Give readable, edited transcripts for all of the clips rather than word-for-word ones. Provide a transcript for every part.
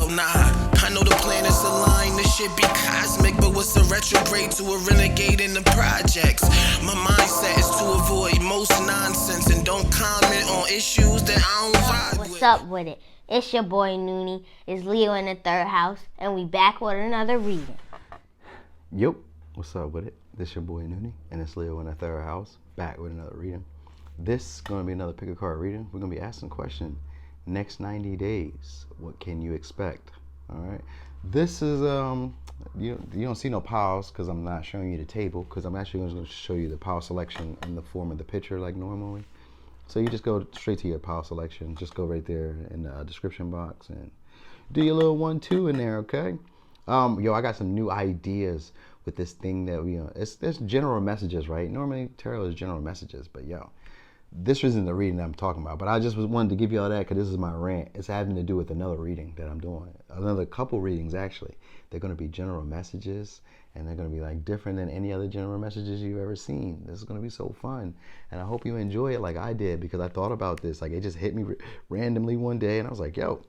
Oh nah, I know the planets align, this shit be cosmic, but what's a retrograde to a renegade in the projects? My mindset is to avoid most nonsense and don't comment on issues that I don't vibe with. What's up with it? It's your boy Noonie. It's Leo in the third house, and we back with another reading. Yep, what's up with it? This your boy Noonie, and it's Leo in the third house, back with another reading. This is going to be another pick a card reading. We're going to be asking a question. Next 90 days, what can you expect? All right. This is, you don't see no piles because I'm not showing you the table, because I'm actually going to show you the pile selection in the form of the picture like normally. So you just go straight to your pile selection. Just go right there in the description box and do your little 1-2 in there, okay? Yo, I got some new ideas with this thing that it's general messages, right? Normally tarot is general messages, but yo, this isn't the reading that I'm talking about. But I just wanted to give you all that because this is my rant. It's having to do with another reading that I'm doing. Another couple readings actually. They're going to be general messages, and they're going to be like different than any other general messages you've ever seen. This is going to be so fun, and I hope you enjoy it like I did, because I thought about this. Like, it just hit me randomly one day, and I was like, yo,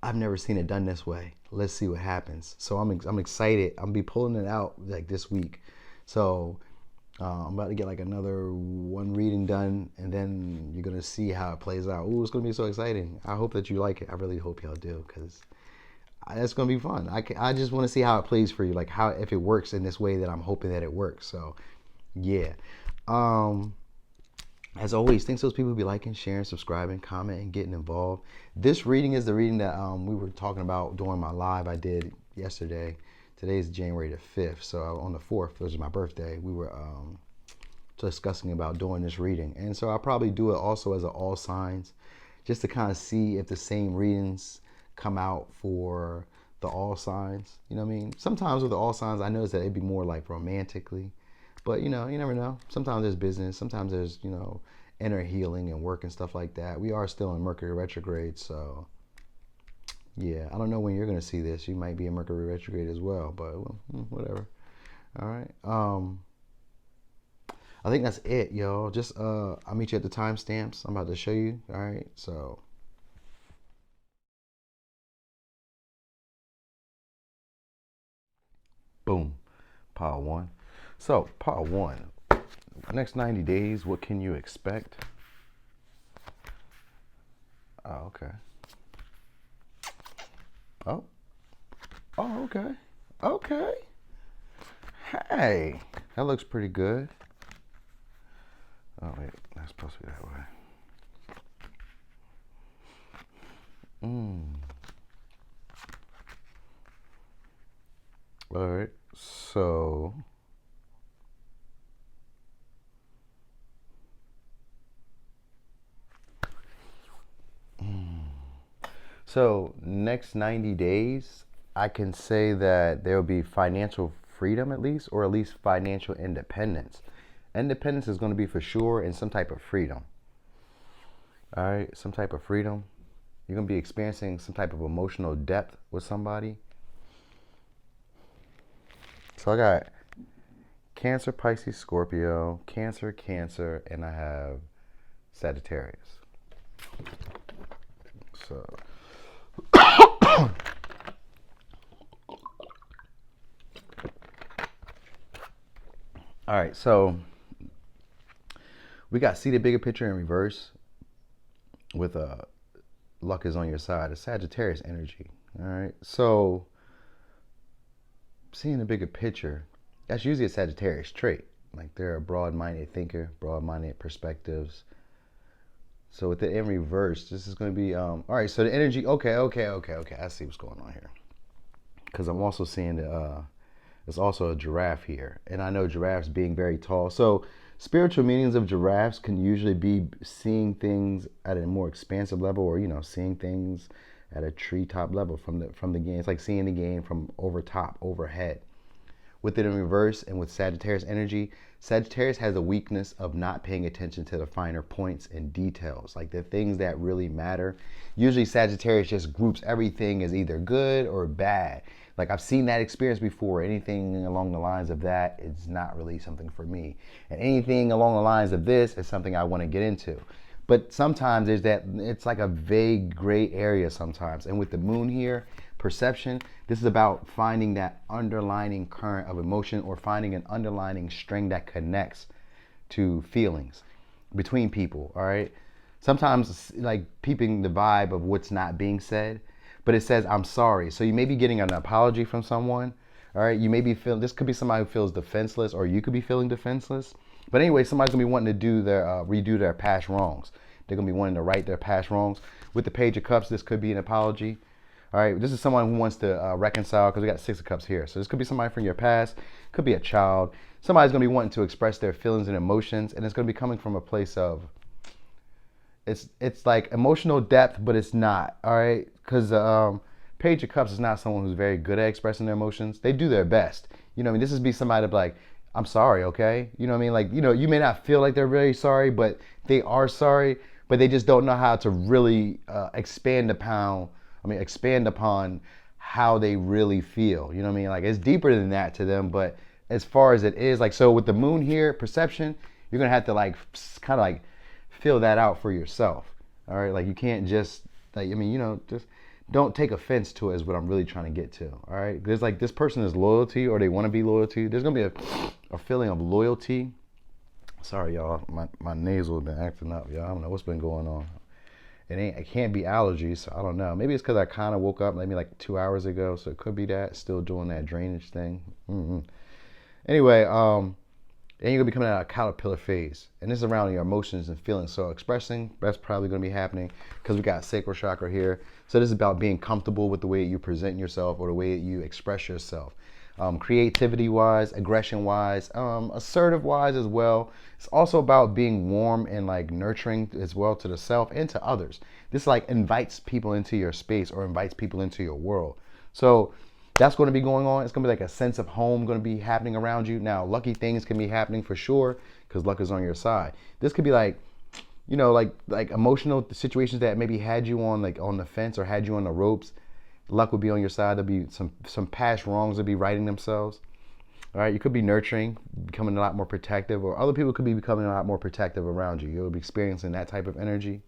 I've never seen it done this way. Let's see what happens. So I'm excited. I'm gonna be pulling it out like this week. So I'm about to get like another one reading done, and then you're gonna see how it plays out. Ooh, it's gonna be so exciting. I hope that you like it. I really hope y'all do, because that's gonna be fun. I just want to see how it plays for you, like how, if it works in this way that I'm hoping that it works. So yeah. As always, thanks to those people who be liking, sharing, subscribing, commenting, getting involved. This reading is the reading that we were talking about during my live I did yesterday. Today is January the 5th. So on the 4th, which is my birthday, we were discussing about doing this reading. And so I'll probably do it also as an all signs, just to kind of see if the same readings come out for the all signs. You know what I mean? Sometimes with the all signs, I notice that it'd be more like romantically. But, you never know. Sometimes there's business. Sometimes there's, inner healing and work and stuff like that. We are still in Mercury retrograde. So, yeah, I don't know when you're going to see this. You might be in Mercury retrograde as well. But, whatever. All right. I think that's it, y'all. Just, I'll meet you at the timestamps I'm about to show you. All right. So, boom. Pile 1. So, part 1, next 90 days, what can you expect? Oh, okay. Oh, okay. Okay. Hey, that looks pretty good. Oh, wait, that's supposed to be that way. All right, so... So next 90 days, I can say that there will be financial freedom at least, or at least financial independence. Independence is going to be for sure, and some type of freedom. All right, some type of freedom. You're going to be experiencing some type of emotional depth with somebody. So I got Cancer, Pisces, Scorpio, Cancer, and I have Sagittarius. So... All right, so we got see the bigger picture in reverse with luck is on your side, a Sagittarius energy. All right, so seeing the bigger picture, that's usually a Sagittarius trait. Like, they're a broad-minded thinker, broad-minded perspectives. So with it in reverse, this is going to be, all right, so the energy, okay. I see what's going on here. Because I'm also seeing there's also a giraffe here. And I know giraffes being very tall. So spiritual meanings of giraffes can usually be seeing things at a more expansive level, or, seeing things at a treetop level from the game. It's like seeing the game from overhead. With it in reverse and with Sagittarius energy, Sagittarius has a weakness of not paying attention to the finer points and details, like the things that really matter. Usually Sagittarius just groups everything as either good or bad. Like, I've seen that experience before. Anything along the lines of that is not really something for me. And anything along the lines of this is something I want to get into. But sometimes there's that, it's like a vague gray area sometimes. And with the moon here, perception, this is about finding that underlying current of emotion, or finding an underlying string that connects to feelings between people, all right? Sometimes like peeping the vibe of what's not being said, but it says, I'm sorry. So you may be getting an apology from someone, all right? You may be feeling, this could be somebody who feels defenseless, or you could be feeling defenseless. But anyway, somebody's gonna be wanting to do their, redo their past wrongs. They're gonna be wanting to right their past wrongs. With the Page of Cups, this could be an apology. All right, this is someone who wants to reconcile, because we got Six of Cups here. So this could be somebody from your past, could be a child. Somebody's gonna be wanting to express their feelings and emotions, and it's gonna be coming from a place of, it's like emotional depth, but it's not, all right? Because Page of Cups is not someone who's very good at expressing their emotions. They do their best. You know what I mean? This would be somebody like, I'm sorry, okay? You know what I mean? Like, you know, you may not feel like they're really sorry, but they are sorry, but they just don't know how to really expand upon how they really feel. You know what I mean? Like, it's deeper than that to them, but as far as it is, like, so with the moon here, perception, you're gonna have to like kind of like feel that out for yourself. All right, like you can't just like, I mean, you know, just don't take offense to it is what I'm really trying to get to. All right, there's like, this person is loyal to you, or they want to be loyal to you. There's gonna be a feeling of loyalty. Sorry, y'all, my nasal has been acting up, y'all. I don't know what's been going on. It can't be allergies, so I don't know. Maybe it's because I kind of woke up maybe like 2 hours ago, so it could be that. Still doing that drainage thing. Anyway, and you're gonna be coming out of a caterpillar phase, and this is around your emotions and feelings. So expressing, that's probably gonna be happening because we got sacral chakra here. So this is about being comfortable with the way you present yourself, or the way you express yourself. Creativity wise, aggression wise, assertive wise as well. It's also about being warm and like nurturing as well to the self and to others. This like invites people into your space, or invites people into your world. So that's going to be going on. It's going to be like a sense of home going to be happening around you. Now, lucky things can be happening for sure, because luck is on your side. This could be like, you know, like emotional situations that maybe had you on like on the fence, or had you on the ropes. Luck will be on your side. There'll be some past wrongs will be righting themselves. All right, you could be nurturing, becoming a lot more protective, or other people could be becoming a lot more protective around you. You'll be experiencing that type of energy.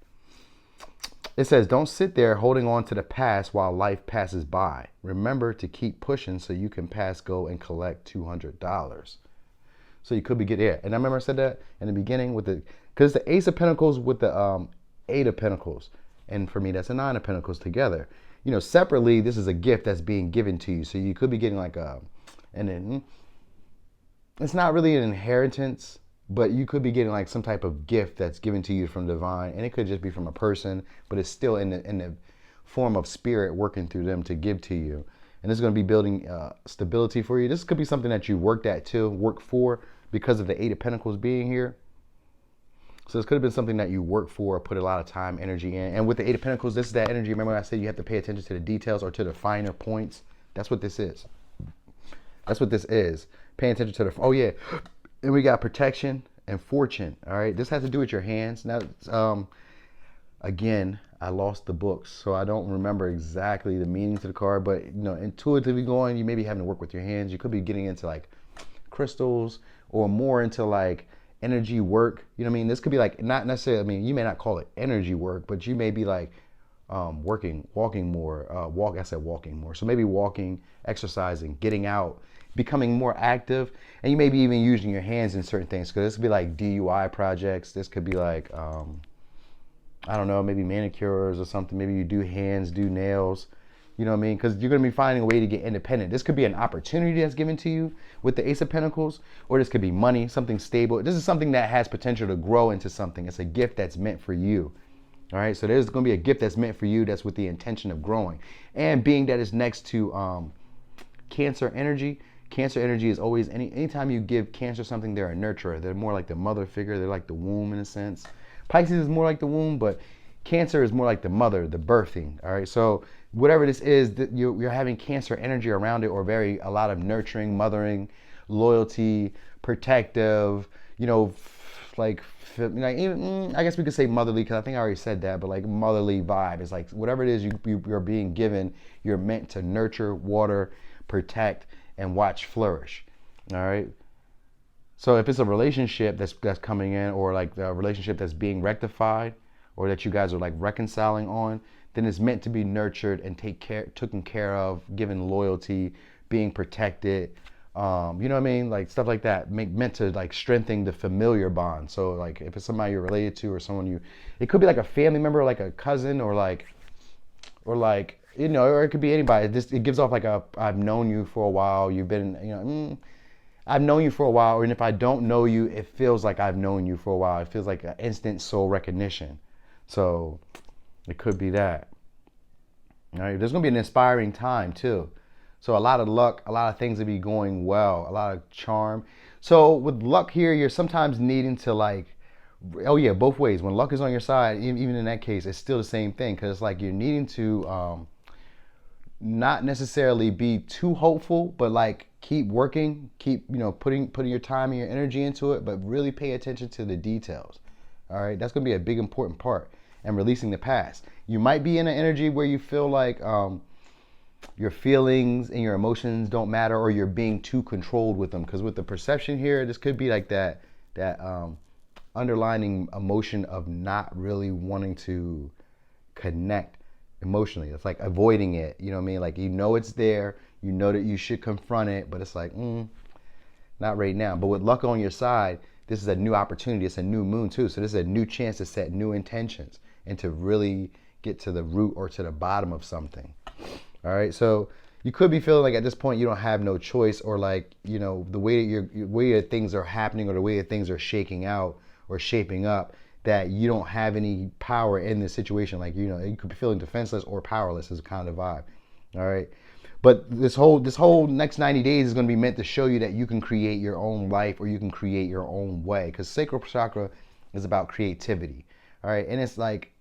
It says, don't sit there holding on to the past while life passes by. Remember to keep pushing so you can pass go and collect $200. So you could be getting there. And I remember I said that in the beginning with the, because the Ace of Pentacles with the Eight of Pentacles. And for me, that's a Nine of Pentacles together. You know, separately, this is a gift that's being given to you. So you could be getting like and then it's not really an inheritance, but you could be getting like some type of gift that's given to you from divine, and it could just be from a person, but it's still in the form of spirit working through them to give to you. And this is going to be building stability for you. This could be something that you worked for, because of the Eight of Pentacles being here. So this could have been something that you worked for, put a lot of time, energy in. And with the Eight of Pentacles, this is that energy. Remember I said you have to pay attention to the details, or to the finer points. That's what this is. That's what this is. Paying attention to the, oh yeah. And we got protection and fortune. All right, this has to do with your hands. Now, again, I lost the books, so I don't remember exactly the meaning to the card. But you know, intuitively going, you may be having to work with your hands. You could be getting into like crystals, or more into like energy work. You know what I mean? This could be like, not necessarily, I mean, you may not call it energy work, but you may be like walking more. Walking more. So maybe walking, exercising, getting out, becoming more active, and you may be even using your hands in certain things. Because this could be like DIY projects. This could be like, I don't know, maybe manicures or something. Maybe you do hands, do nails. You know what I mean? Because you're going to be finding a way to get independent. This could be an opportunity that's given to you with the Ace of Pentacles, or this could be money, something stable. This is something that has potential to grow into something. It's a gift that's meant for you. All right, so there's going to be a gift that's meant for you, that's with the intention of growing. And being that it's next to Cancer energy. Cancer energy is always, anytime you give Cancer something, they're a nurturer. They're more like the mother figure. They're like the womb in a sense. Pisces is more like the womb, but Cancer is more like the mother, the birthing. All right, so whatever this is, you're having Cancer energy around it, or a lot of nurturing, mothering, loyalty, protective, you know, like even, I guess we could say motherly, because I think I already said that, but like motherly vibe. It's like whatever it is you're being given, you're meant to nurture, water, protect, and watch flourish. All right. So if it's a relationship that's coming in, or like a relationship that's being rectified, or that you guys are like reconciling on, then it's meant to be nurtured and taken care of, given loyalty, being protected. You know what I mean? Like stuff like that, meant to like strengthen the familiar bond. So like if it's somebody you're related to or someone it could be like a family member, like a cousin, or like, you know, or it could be anybody. It gives off like I've known you for a while. You've been, you know, I've known you for a while. And if I don't know you, it feels like I've known you for a while. It feels like an instant soul recognition. So it could be that. All right. There's going to be an inspiring time too. So a lot of luck, a lot of things will be going well, a lot of charm. So with luck here, you're sometimes needing to like, oh yeah, both ways. When luck is on your side, even in that case, it's still the same thing. Because it's like you're needing to not necessarily be too hopeful, but like keep working, keep, you know, putting your time and your energy into it, but really pay attention to the details. All right, that's gonna be a big important part. And releasing the past. You might be in an energy where you feel like your feelings and your emotions don't matter, or you're being too controlled with them. Because with the perception here, this could be like that underlining emotion of not really wanting to connect emotionally. It's like avoiding it. You know what I mean? Like, you know it's there. You know that you should confront it, but it's like, not right now. But with luck on your side, this is a new opportunity. It's a new moon too. So this is a new chance to set new intentions and to really get to the root or to the bottom of something. All right. So you could be feeling like at this point you don't have no choice, or like, you know, the way that things are happening, or the way that things are shaking out or shaping up, that you don't have any power in this situation. Like, you know, you could be feeling defenseless or powerless is kind of vibe. All right. But this whole next 90 days is going to be meant to show you that you can create your own life, or you can create your own way. Because sacral chakra is about creativity. All right. And it's like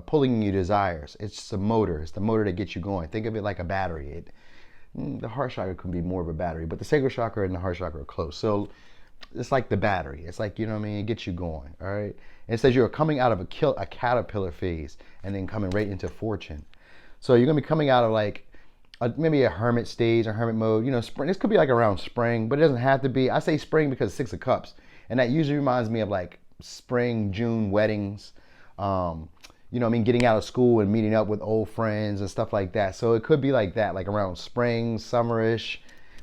pulling your desires. It's the motor. It's the motor that gets you going. Think of it like a battery. The heart chakra can be more of a battery, but the sacral chakra and the heart chakra are close. So it's like the battery. It's like, you know what I mean? It gets you going. All right. And it says you're coming out of a caterpillar phase and then coming right into fortune. So you're going to be coming out of like maybe a hermit stage or hermit mode. You know, spring. This could be like around spring, but it doesn't have to be. I say spring because 6 of Cups. And that usually reminds me of like spring, June weddings. You know what I mean? Getting out of school and meeting up with old friends and stuff like that. So it could be like that, like around spring, summerish.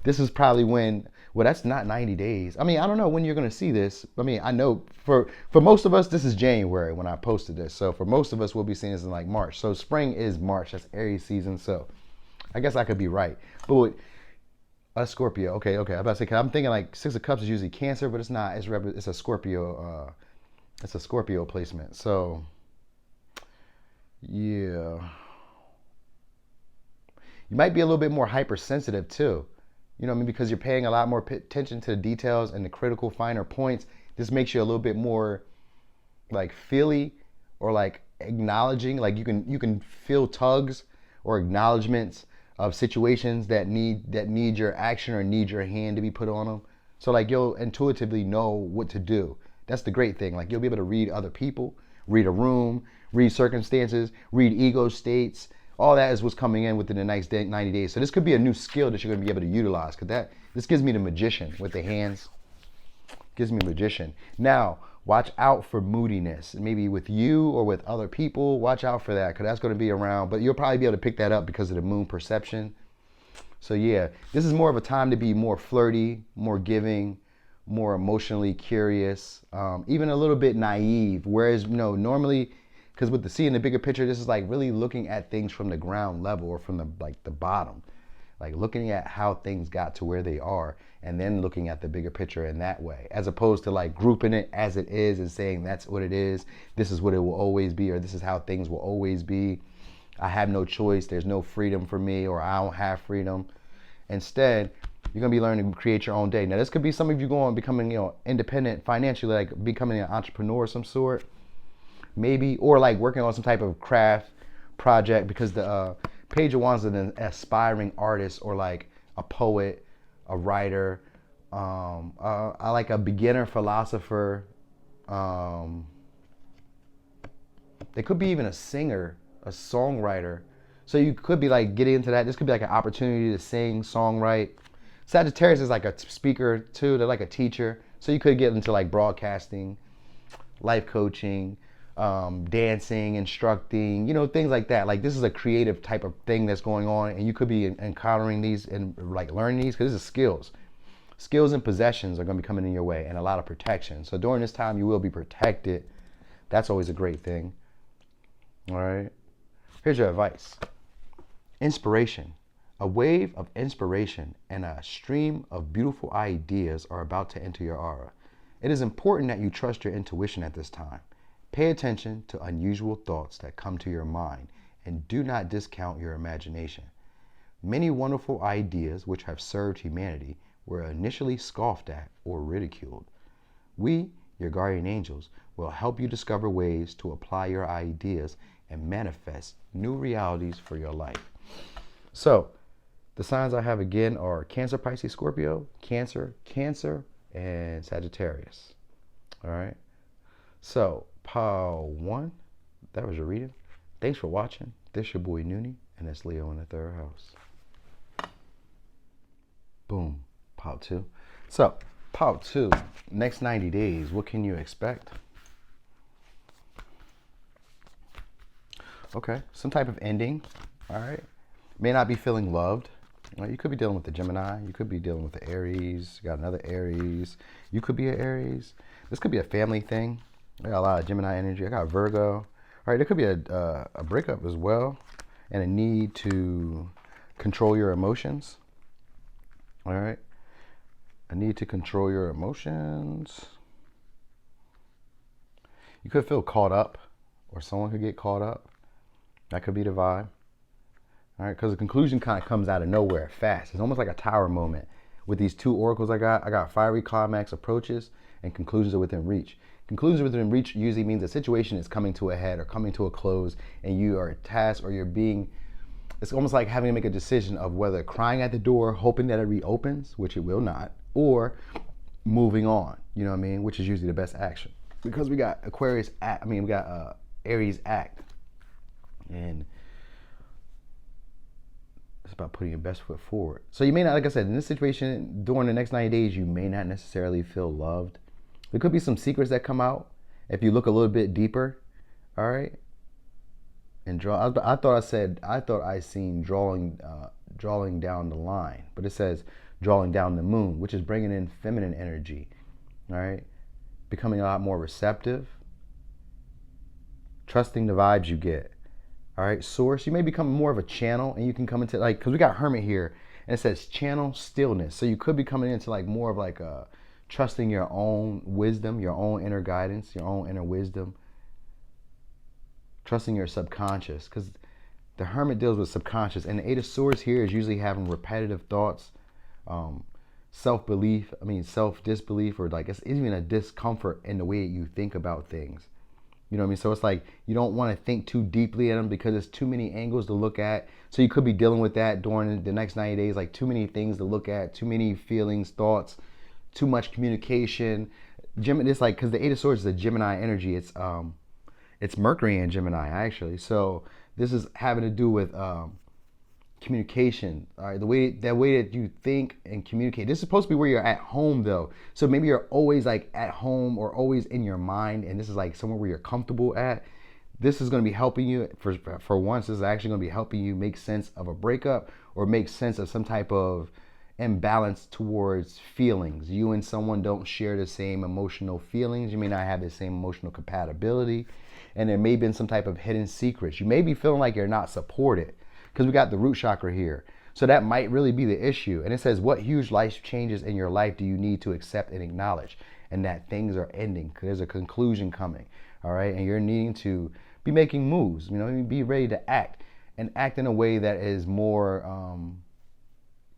This is probably when, well, that's not 90 days. I mean, I don't know when you're going to see this. I mean, I know for most of us, this is January when I posted this. So for most of us, we'll be seeing this in like March. So spring is March. That's Aries season. So I guess I could be right. But with a Scorpio, okay. I'm about to say, 'cause I'm thinking like 6 of Cups is usually Cancer, but it's not. It's a Scorpio. It's a Scorpio placement. So yeah, you might be a little bit more hypersensitive too. You know what I mean? Because you're paying a lot more attention to the details and the critical finer points. This makes you a little bit more like feely, or like acknowledging. Like you can feel tugs or acknowledgments of situations that need your action or need your hand to be put on them. So like you'll intuitively know what to do. That's the great thing. Like you'll be able to read other people, read a room, read circumstances, read ego states. All that is what's coming in within the next 90 days. So this could be a new skill that you're going to be able to utilize, because this gives me the magician with the hands. Gives me magician. Now, watch out for moodiness. Maybe with you or with other people. Watch out for that, because that's going to be around. But you'll probably be able to pick that up because of the moon perception. So yeah, this is more of a time to be more flirty, more giving, more emotionally curious, even a little bit naive. Whereas, you know, normally, because with the seeing the bigger picture, this is like really looking at things from the ground level, or from the bottom, like looking at how things got to where they are, and then looking at the bigger picture in that way, as opposed to like grouping it as it is and saying that's what it is, this is what it will always be, or this is how things will always be. I have no choice. There's no freedom for me, or I don't have freedom. Instead, you're gonna be learning to create your own day. Now, this could be some of you going becoming, you know, independent financially, like becoming an entrepreneur of some sort, maybe, or like working on some type of craft project, because the Page of Wands is an aspiring artist, or like a poet, a writer, I like a beginner philosopher. They could be even a singer, a songwriter. So you could be like getting into that. This could be like an opportunity to sing, songwrite. Sagittarius is like a speaker too. They're like a teacher. So you could get into like broadcasting, life coaching, dancing, instructing, things like that. Like this is a creative type of thing that's going on, and you could be encountering these and like learning these because this is skills. Skills and possessions are going to be coming in your way, and a lot of protection. So during this time, you will be protected. That's always a great thing. All right. Here's your advice. Inspiration. A wave of inspiration and a stream of beautiful ideas are about to enter your aura. It is important that you trust your intuition at this time. Pay attention to unusual thoughts that come to your mind and do not discount your imagination. Many wonderful ideas which have served humanity were initially scoffed at or ridiculed. We, your guardian angels, will help you discover ways to apply your ideas and manifest new realities for your life. So, the signs I have again are Cancer, Pisces, Scorpio, Cancer, and Sagittarius. All right. So, pile 1, that was your reading. Thanks for watching. This your boy Noonie, and it's Leo in the 3rd house. Boom. Pile 2. So, pile 2, next 90 days, what can you expect? Okay, some type of ending. All right. May not be feeling loved. You could be dealing with the Gemini. You could be dealing with the Aries. You got another Aries. You could be an Aries. This could be a family thing. I got a lot of Gemini energy. I got Virgo. All right, there could be a breakup as well, and a need to control your emotions. All right, a need to control your emotions. You could feel caught up, or someone could get caught up. That could be the vibe. All right, because the conclusion kind of comes out of nowhere fast. It's almost like a tower moment. With these 2 oracles I got fiery climax approaches and conclusions are within reach. Conclusions within reach usually means a situation is coming to a head or coming to a close, and you are tasked or it's almost like having to make a decision of whether crying at the door, hoping that it reopens, which it will not, or moving on, you know what I mean, which is usually the best action. Because we got Aries act, and it's about putting your best foot forward. So you may not, like I said, in this situation, during the next 90 days, you may not necessarily feel loved. There could be some secrets that come out if you look a little bit deeper. All right. And I thought I seen drawing down the line, but it says drawing down the moon, which is bringing in feminine energy. All right. Becoming a lot more receptive. Trusting the vibes you get. All right, source, you may become more of a channel, and you can come into, like, because we got Hermit here, and it says channel stillness. So you could be coming into like more of like a trusting your own wisdom, your own inner guidance, your own inner wisdom. Trusting your subconscious, because the Hermit deals with subconscious, and the 8 of Swords here is usually having repetitive thoughts, self-disbelief, or like it's even a discomfort in the way you think about things. You know what I mean? So it's like you don't want to think too deeply at them because there's too many angles to look at. So you could be dealing with that during the next 90 days, like too many things to look at, too many feelings, thoughts, too much communication. It's like, because the 8 of Swords is a Gemini energy. It's Mercury in Gemini, actually. So this is having to do with communication. All right, the way that you think and communicate. This is supposed to be where you're at home, though. So maybe you're always like at home or always in your mind, and this is like somewhere where you're comfortable at. This is going to be helping you for once. This is actually going to be helping you make sense of a breakup or make sense of some type of imbalance towards feelings. You and someone don't share the same emotional feelings. You may not have the same emotional compatibility, and there may have been some type of hidden secrets. You may be feeling like you're not supported, because we got the root chakra here. So that might really be the issue. And it says, what huge life changes in your life do you need to accept and acknowledge? And that things are ending, because there's a conclusion coming. All right. And you're needing to be making moves, be ready to act, and act in a way that is more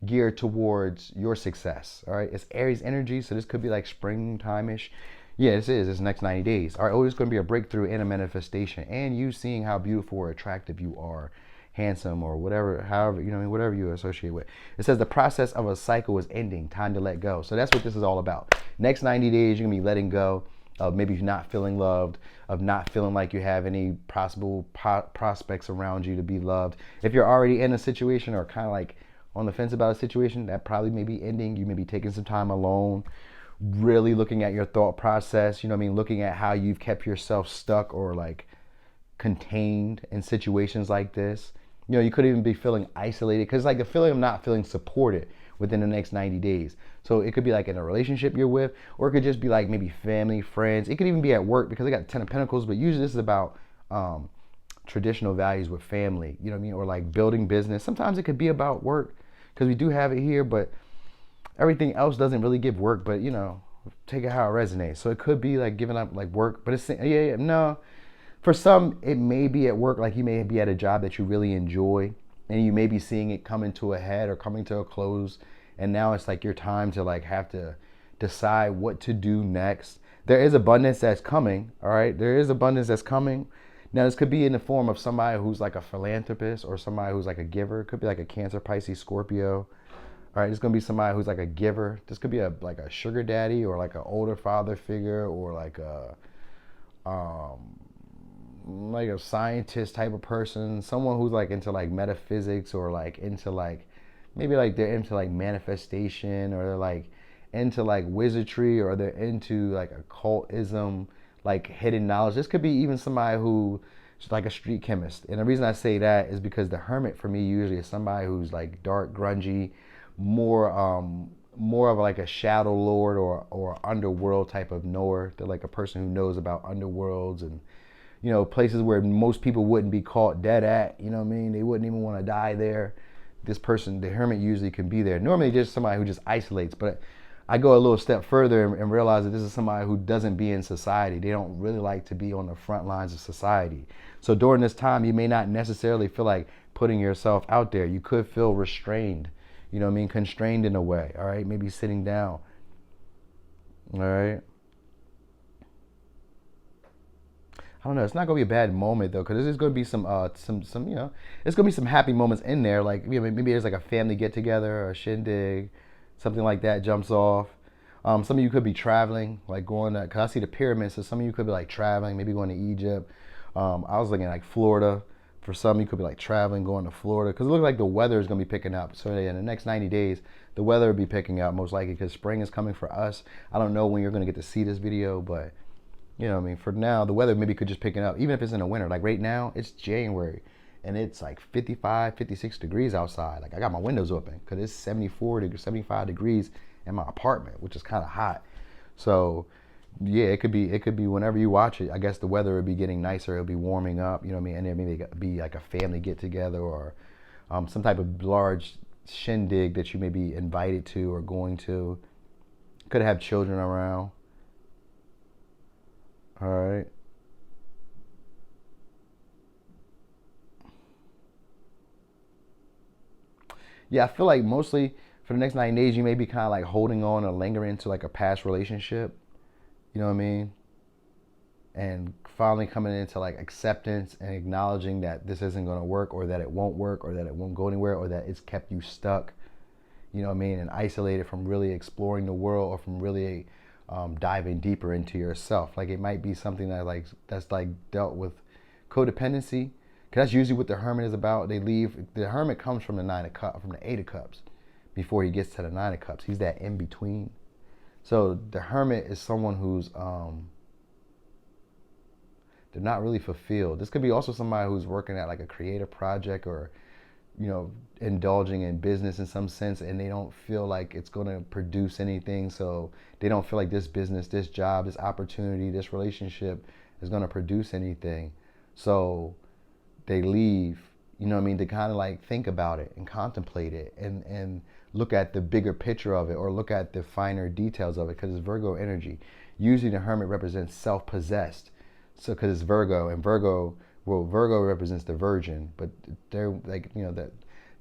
geared towards your success. All right. It's Aries energy. So this could be like springtime-ish. Yeah, this is. It's next 90 days. All right. Oh, it's going to be a breakthrough and a manifestation, and you seeing how beautiful or attractive you are, handsome, or whatever, however, whatever you associate with. It says the process of a cycle is ending, time to let go. So that's what this is all about. Next 90 days, you're gonna be letting go of maybe not feeling loved, of not feeling like you have any possible prospects around you to be loved. If you're already in a situation or kind of like on the fence about a situation, that probably may be ending. You may be taking some time alone really looking at your thought process, you know what I mean? Looking at how you've kept yourself stuck or like contained in situations like this. You know, you could even be feeling isolated because like the feeling of not feeling supported within the next 90 days. So it could be like in a relationship you're with, or it could just be like maybe family, friends. It could even be at work because I got 10 of Pentacles, but usually this is about traditional values with family, you know what I mean? Or like building business. Sometimes it could be about work because we do have it here, but everything else doesn't really give work, but you know, take it how it resonates. So it could be like giving up like work, but it's, no. For some, it may be at work, like you may be at a job that you really enjoy and you may be seeing it coming to a head or coming to a close. And now it's like your time to like have to decide what to do next. There is abundance that's coming, all right? There is abundance that's coming. Now, this could be in the form of somebody who's like a philanthropist or somebody who's like a giver. It could be like a Cancer, Pisces, Scorpio. All right, it's gonna be somebody who's like a giver. This could be a like a sugar daddy or like an older father figure or like a scientist type of person, someone who's like into like metaphysics or like into like maybe like they're into like manifestation or they're like into like wizardry or they're into like occultism, like hidden knowledge. This could be even somebody who is like a street chemist. And the reason I say that is because the hermit for me usually is somebody who's like dark, grungy, more of like a shadow lord or underworld type of knower. They're like a person who knows about underworlds and, you know, places where most people wouldn't be caught dead at, you know what I mean? They wouldn't even want to die there. This person, the hermit, usually can be there. Normally just somebody who just isolates, but I go a little step further and realize that this is somebody who doesn't be in society. They don't really like to be on the front lines of society. So during this time, you may not necessarily feel like putting yourself out there. You could feel restrained, you know what I mean? Constrained in a way, all right? Maybe sitting down, all right? I don't know. It's not gonna be a bad moment though, because there's gonna be some you know, it's gonna be some happy moments in there. Like maybe there's like a family get together or a shindig, something like that jumps off. Some of you could be traveling, like going to, cause I see the pyramids, so some of you could be like traveling, maybe going to Egypt. I was looking at like Florida. For some, you could be like traveling, going to Florida, because it looks like the weather is gonna be picking up. So in the next 90 days, the weather will be picking up most likely because spring is coming for us. I don't know when you're gonna get to see this video, but you know what I mean? For now, the weather maybe could just pick it up, even if it's in the winter. Like right now, it's January, and it's like 55, 56 degrees outside. Like I got my windows open because it's 74 to 75 degrees in my apartment, which is kind of hot. So yeah, it could be whenever you watch it. I guess the weather would be getting nicer. It'll be warming up, you know what I mean? And there maybe be like a family get together or some type of large shindig that you may be invited to or going to. Could have children around. All right. Yeah, I feel like mostly for the next 9 days, you may be kind of like holding on or lingering to like a past relationship. You know what I mean? And finally coming into like acceptance and acknowledging that this isn't going to work or that it won't work or that it won't go anywhere or that it's kept you stuck. You know what I mean? And isolated from really exploring the world or from really diving deeper into yourself. Like it might be something that's like dealt with codependency, because that's usually what the hermit is about. They leave. The hermit comes from the 8 of cups before he gets to the 9 of cups. He's that in between. So the hermit is someone who's they're not really fulfilled. This could be also somebody who's working at like a creative project or, you know, indulging in business in some sense, and they don't feel like it's going to produce anything. So they don't feel like this business, this job, this opportunity, this relationship is going to produce anything. So they leave, you know what I mean, to kind of like think about it and contemplate it and look at the bigger picture of it or look at the finer details of it, because it's Virgo energy. Usually the hermit represents self-possessed. So because it's Virgo, and Virgo represents the virgin, but they're like, you know, that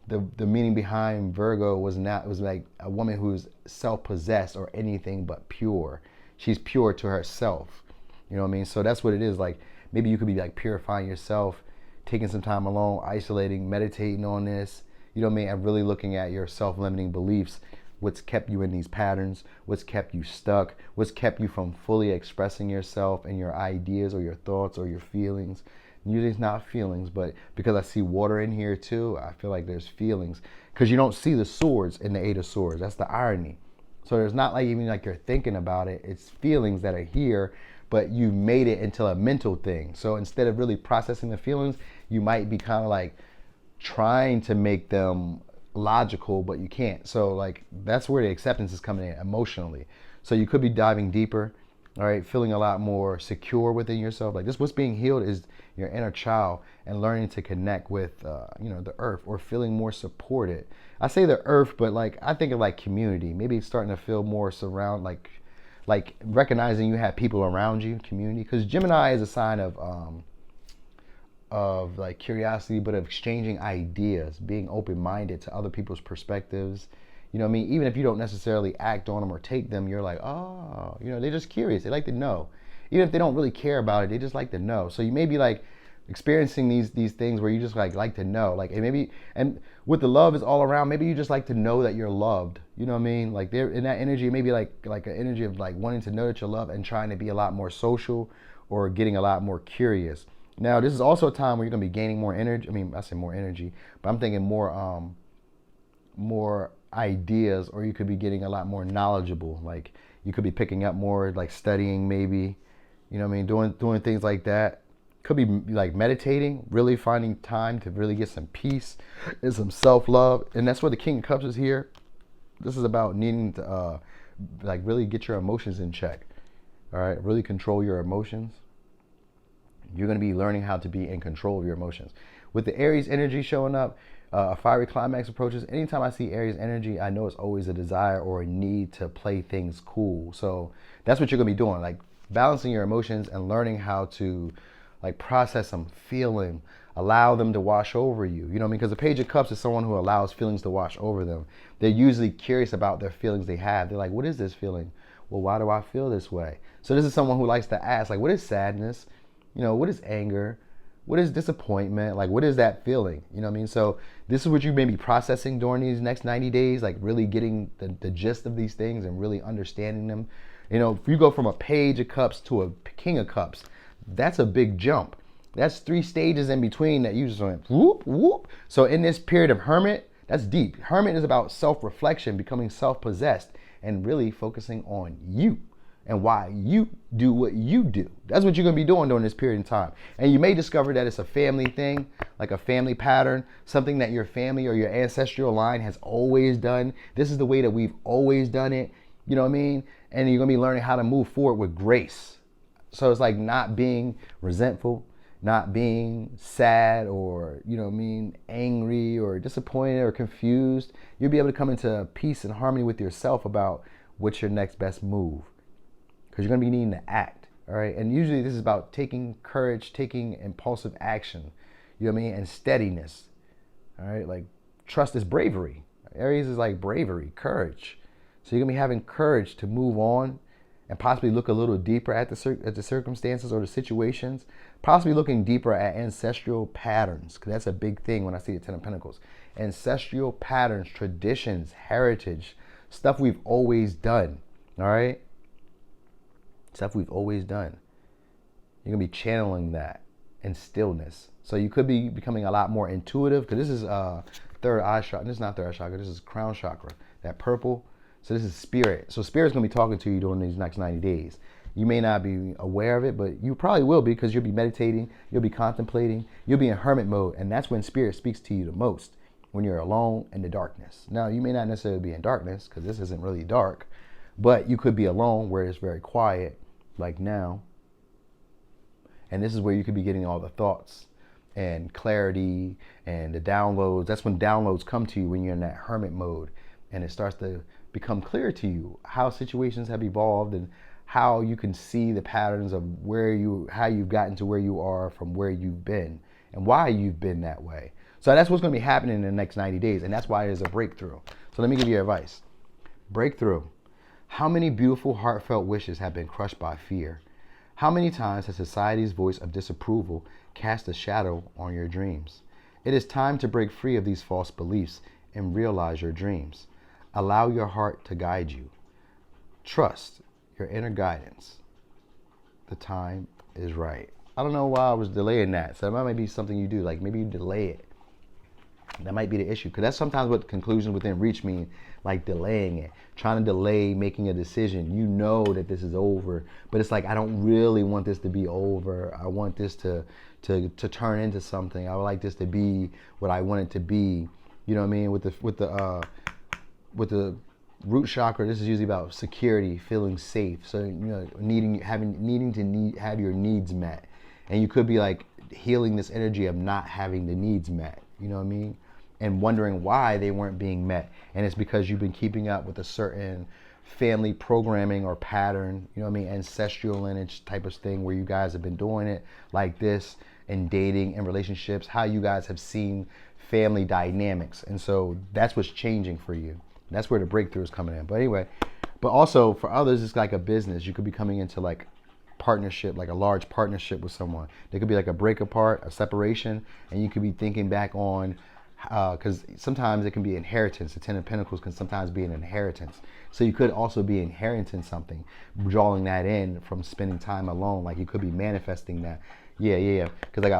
the meaning behind Virgo was like a woman who's self-possessed or anything but pure. She's pure to herself. You know what I mean? So that's what it is. Like maybe you could be like purifying yourself, taking some time alone, isolating, meditating on this, you know what I mean, and really looking at your self-limiting beliefs. What's kept you in these patterns, what's kept you stuck, what's kept you from fully expressing yourself and your ideas or your thoughts or your feelings. Usually it's not feelings, but because I see water in here too, I feel like there's feelings. Because you don't see the swords in the 8 of Swords. That's the irony. So there's not like even like you're thinking about it. It's feelings that are here, but you made it into a mental thing. So instead of really processing the feelings, you might be kind of like trying to make them logical, but you can't. So like that's where the acceptance is coming in emotionally. So you could be diving deeper, all right, feeling a lot more secure within yourself. Like this, what's being healed is your inner child and learning to connect with, the earth, or feeling more supported. I say the earth, but like I think of like community. Maybe it's starting to feel more surround, like recognizing you have people around you, community. Because Gemini is a sign of like curiosity, but of exchanging ideas, being open-minded to other people's perspectives. You know what I mean? Even if you don't necessarily act on them or take them, you're like, oh, they're just curious. They like to know. Even if they don't really care about it, they just like to know. So you may be like experiencing these things where you just like to know. Like, and with the love is all around, maybe you just like to know that you're loved. You know what I mean? Like they're in that energy, maybe like an energy of like wanting to know that you're loved and trying to be a lot more social or getting a lot more curious. Now, this is also a time where you're gonna be gaining more energy. I mean, I say more energy, but I'm thinking more ideas, or you could be getting a lot more knowledgeable. Like you could be picking up more, like studying maybe, you know what I mean, doing things like that. Could be like meditating, really finding time to really get some peace and some self-love. And that's where the King of Cups is here. This is about needing to like really get your emotions in check. All right, really control your emotions. You're going to be learning how to be in control of your emotions. With the Aries energy showing up, a fiery climax approaches. Anytime I see Aries energy, I know it's always a desire or a need to play things cool. So that's what you're going to be doing, like balancing your emotions and learning how to like process them, feel them, allow them to wash over you. You know what I mean? Because the Page of Cups is someone who allows feelings to wash over them. They're usually curious about their feelings they have. They're like, what is this feeling? Well, why do I feel this way? So this is someone who likes to ask, like, what is sadness? What is anger? What is disappointment? Like, what is that feeling? You know what I mean? So this is what you may be processing during these next 90 days, like really getting the gist of these things and really understanding them. If you go from a Page of Cups to a King of Cups, that's a big jump. That's 3 stages in between that you just went whoop, whoop. So in this period of Hermit, that's deep. Hermit is about self-reflection, becoming self-possessed, and really focusing on you and why you do what you do. That's what you're going to be doing during this period of time. And you may discover that it's a family thing, like a family pattern, something that your family or your ancestral line has always done. This is the way that we've always done it. You know what I mean? And you're going to be learning how to move forward with grace. So it's like not being resentful, not being sad or, angry or disappointed or confused. You'll be able to come into peace and harmony with yourself about what's your next best move. Because you're going to be needing to act, all right? And usually this is about taking courage, taking impulsive action, you know what I mean? And steadiness, all right? Like trust is bravery. Aries is like bravery, courage. So you're going to be having courage to move on and possibly look a little deeper at the circumstances or the situations, possibly looking deeper at ancestral patterns, because that's a big thing when I see the Ten of Pentacles. Ancestral patterns, traditions, heritage, stuff we've always done, all right? Stuff we've always done. You're going to be channeling that in stillness. So you could be becoming a lot more intuitive, because this is third eye chakra. This is not third eye chakra. This is crown chakra, that purple. So this is spirit. So spirit's going to be talking to you during these next 90 days. You may not be aware of it, but you probably will be, because you'll be meditating, you'll be contemplating, you'll be in hermit mode. And that's when spirit speaks to you the most, when you're alone in the darkness. Now, you may not necessarily be in darkness, because this isn't really dark, but you could be alone where it's very quiet, like now. And this is where you could be getting all the thoughts and clarity and the downloads. That's when downloads come to you, when you're in that hermit mode. And it starts to become clear to you how situations have evolved and how you can see the patterns of how you've gotten to where you are from where you've been and why you've been that way. So that's what's going to be happening in the next 90 days. And that's why there's a breakthrough. So let me give you advice. Breakthrough. How many beautiful, heartfelt wishes have been crushed by fear? How many times has society's voice of disapproval cast a shadow on your dreams? It is time to break free of these false beliefs and realize your dreams. Allow your heart to guide you. Trust your inner guidance. The time is right. I don't know why I was delaying that. So that might be something you do. Like maybe you delay it. That might be the issue, because that's sometimes what conclusions within reach mean, like delaying it, trying to delay making a decision. You know that this is over, but it's like, I don't really want this to be over. I want this to turn into something. I would like this to be what I want it to be. You know what I mean? With the root chakra, this is usually about security, feeling safe. So, you know, needing to have your needs met, and you could be like healing this energy of not having the needs met. You know what I mean? And wondering why they weren't being met. And it's because you've been keeping up with a certain family programming or pattern, you know what I mean, ancestral lineage type of thing, where you guys have been doing it like this in dating and relationships, how you guys have seen family dynamics. And so that's what's changing for you. That's where the breakthrough is coming in. But anyway, but also for others, it's like a business. You could be coming into like partnership, like a large partnership with someone. There could be like a break apart, a separation, and you could be thinking back on, because sometimes it can be inheritance. The Ten of Pentacles can sometimes be an inheritance. So you could also be inheriting something, drawing that in from spending time alone. Like you could be manifesting that. Yeah. Because like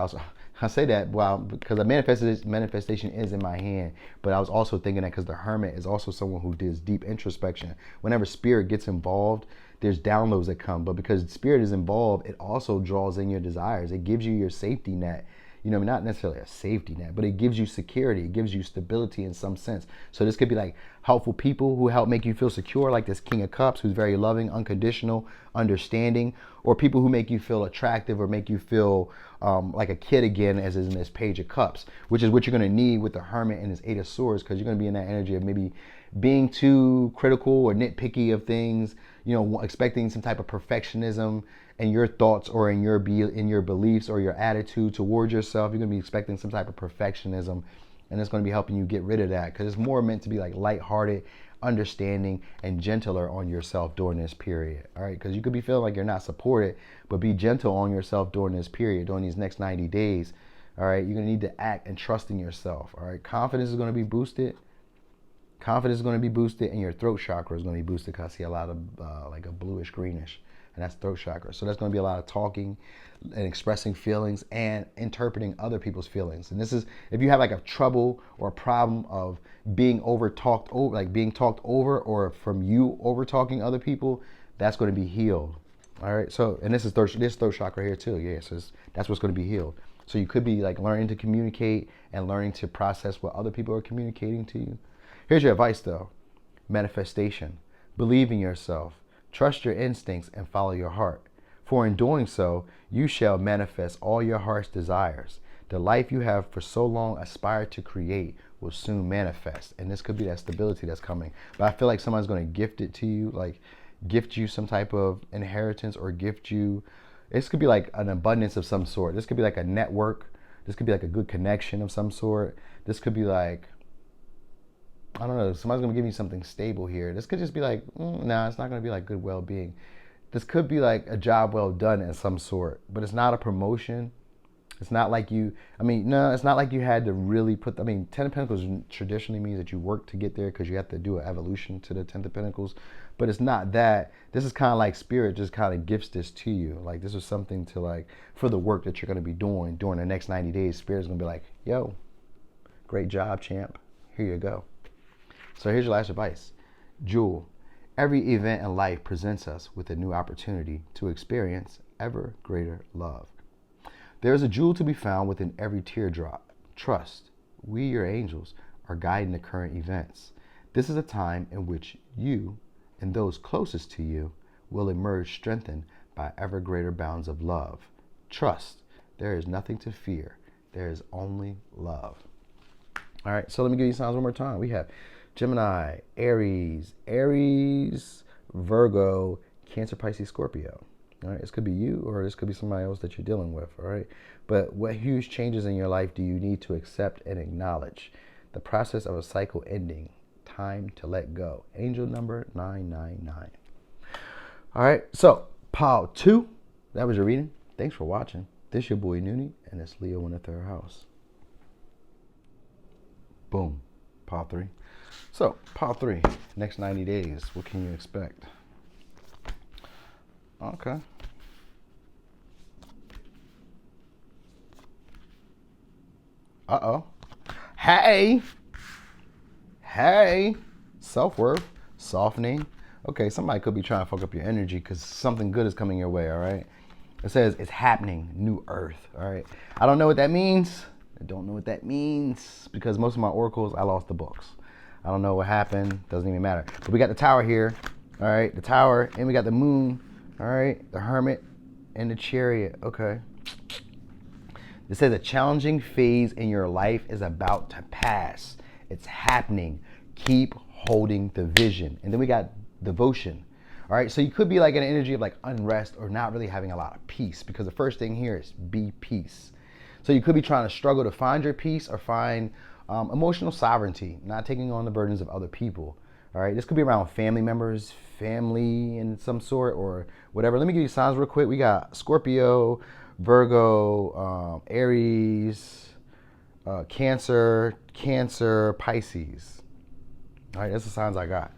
I say that, well, because the manifestation is in my hand, but I was also thinking that because the Hermit is also someone who does deep introspection. Whenever spirit gets involved, there's downloads that come, but because spirit is involved, it also draws in your desires. It gives you your safety net. You know, not necessarily a safety net, but it gives you security. It gives you stability in some sense. So this could be like helpful people who help make you feel secure, like this King of Cups, who's very loving, unconditional, understanding, or people who make you feel attractive or make you feel like a kid again, as is in this Page of Cups, which is what you're going to need with the Hermit and his Eight of Swords, because you're going to be in that energy of maybe being too critical or nitpicky of things, you know, expecting some type of perfectionism in your thoughts or in your beliefs or your attitude towards yourself. You're going to be expecting some type of perfectionism, and it's going to be helping you get rid of that, because it's more meant to be like lighthearted, understanding, and gentler on yourself during this period. All right, because you could be feeling like you're not supported, but be gentle on yourself during this period, during these next 90 days. All right, you're going to need to act and trust in yourself. All right, confidence is going to be boosted. Confidence is going to be boosted, and your throat chakra is going to be boosted, because I see a lot of like a bluish greenish, and that's throat chakra. So that's going to be a lot of talking and expressing feelings and interpreting other people's feelings. And this is, if you have like a trouble or a problem of being talked over, like being talked over, or from you over talking other people, that's going to be healed. All right. So, and this throat chakra here too. Yeah. So that's what's going to be healed. So you could be like learning to communicate and learning to process what other people are communicating to you. Here's your advice though. Manifestation. Believe in yourself. Trust your instincts and follow your heart. For in doing so, you shall manifest all your heart's desires. The life you have for so long aspired to create will soon manifest. And this could be that stability that's coming. But I feel like someone's going to gift it to you, like gift you some type of inheritance, or gift you, this could be like an abundance of some sort. This could be like a network. This could be like a good connection of some sort. This could be like, I don't know, somebody's going to give you something stable here. This could just be like, nah, it's not going to be like good well-being. This could be like a job well done in some sort, but it's not a promotion. It's not like you, it's not like you had to really Ten of Pentacles traditionally means that you work to get there, because you have to do an evolution to the Ten of Pentacles, but it's not that. This is kind of like spirit just kind of gifts this to you. Like this is something to like, for the work that you're going to be doing during the next 90 days, spirit's going to be like, yo, great job, champ. Here you go. So here's your last advice. Jewel, every event in life presents us with a new opportunity to experience ever greater love. There is a jewel to be found within every teardrop. Trust, we, your angels, are guiding the current events. This is a time in which you and those closest to you will emerge strengthened by ever greater bounds of love. Trust, there is nothing to fear. There is only love. All right, so let me give you signs one more time. We have Gemini, Aries, Virgo, Cancer, Pisces, Scorpio. All right, this could be you, or this could be somebody else that you're dealing with. All right, but what huge changes in your life do you need to accept and acknowledge? The process of a cycle ending. Time to let go. Angel number 999. All right, so pile 2. That was your reading. Thanks for watching. This your boy Noonie, and it's Leo in the 3rd house. Boom. Pile 3. So, pile 3, next 90 days, what can you expect? Okay. Uh-oh. Hey, self-worth, softening. Okay, somebody could be trying to fuck up your energy because something good is coming your way, all right? It says it's happening, new earth, all right? I don't know what that means. I don't know what that means because most of my oracles, I lost the books. I don't know what happened. Doesn't even matter. But we got the tower here, all right? The tower, and we got the moon, all right? The hermit and the chariot, okay? It says a challenging phase in your life is about to pass. It's happening. Keep holding the vision. And then we got devotion. All right, so you could be like in an energy of like unrest or not really having a lot of peace because the first thing here is be peace. So you could be trying to struggle to find your peace or find emotional sovereignty, not taking on the burdens of other people. All right, this could be around family members, family in some sort or whatever. Let me give you signs real quick. We got Scorpio, Virgo, Aries, Cancer, Pisces. All right, that's the signs I got.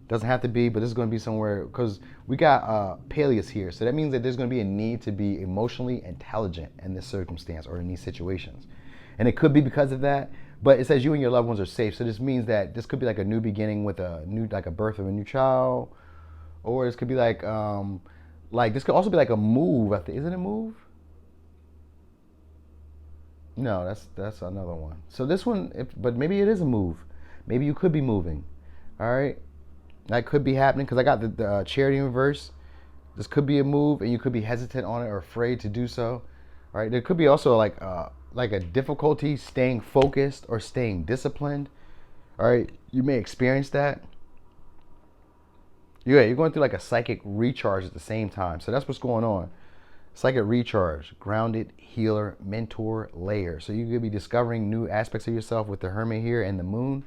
Doesn't have to be, but this is going to be somewhere because we got Peleus here. So that means that there's going to be a need to be emotionally intelligent in this circumstance or in these situations. And it could be because of that, but it says you and your loved ones are safe. So this means that this could be like a new beginning with a new, like a birth of a new child. Or this could be like this could also be like a move. I think, is it a move? No, that's another one. So this one, but maybe it is a move. Maybe you could be moving. All right, that could be happening because I got the charity in reverse. This could be a move, and you could be hesitant on it or afraid to do so. All right, there could be also like a difficulty staying focused or staying disciplined. All right, you may experience that. Yeah, you're going through like a psychic recharge at the same time. So that's what's going on. Psychic recharge, grounded, healer, mentor, layer. So you could be discovering new aspects of yourself with the hermit here and the moon.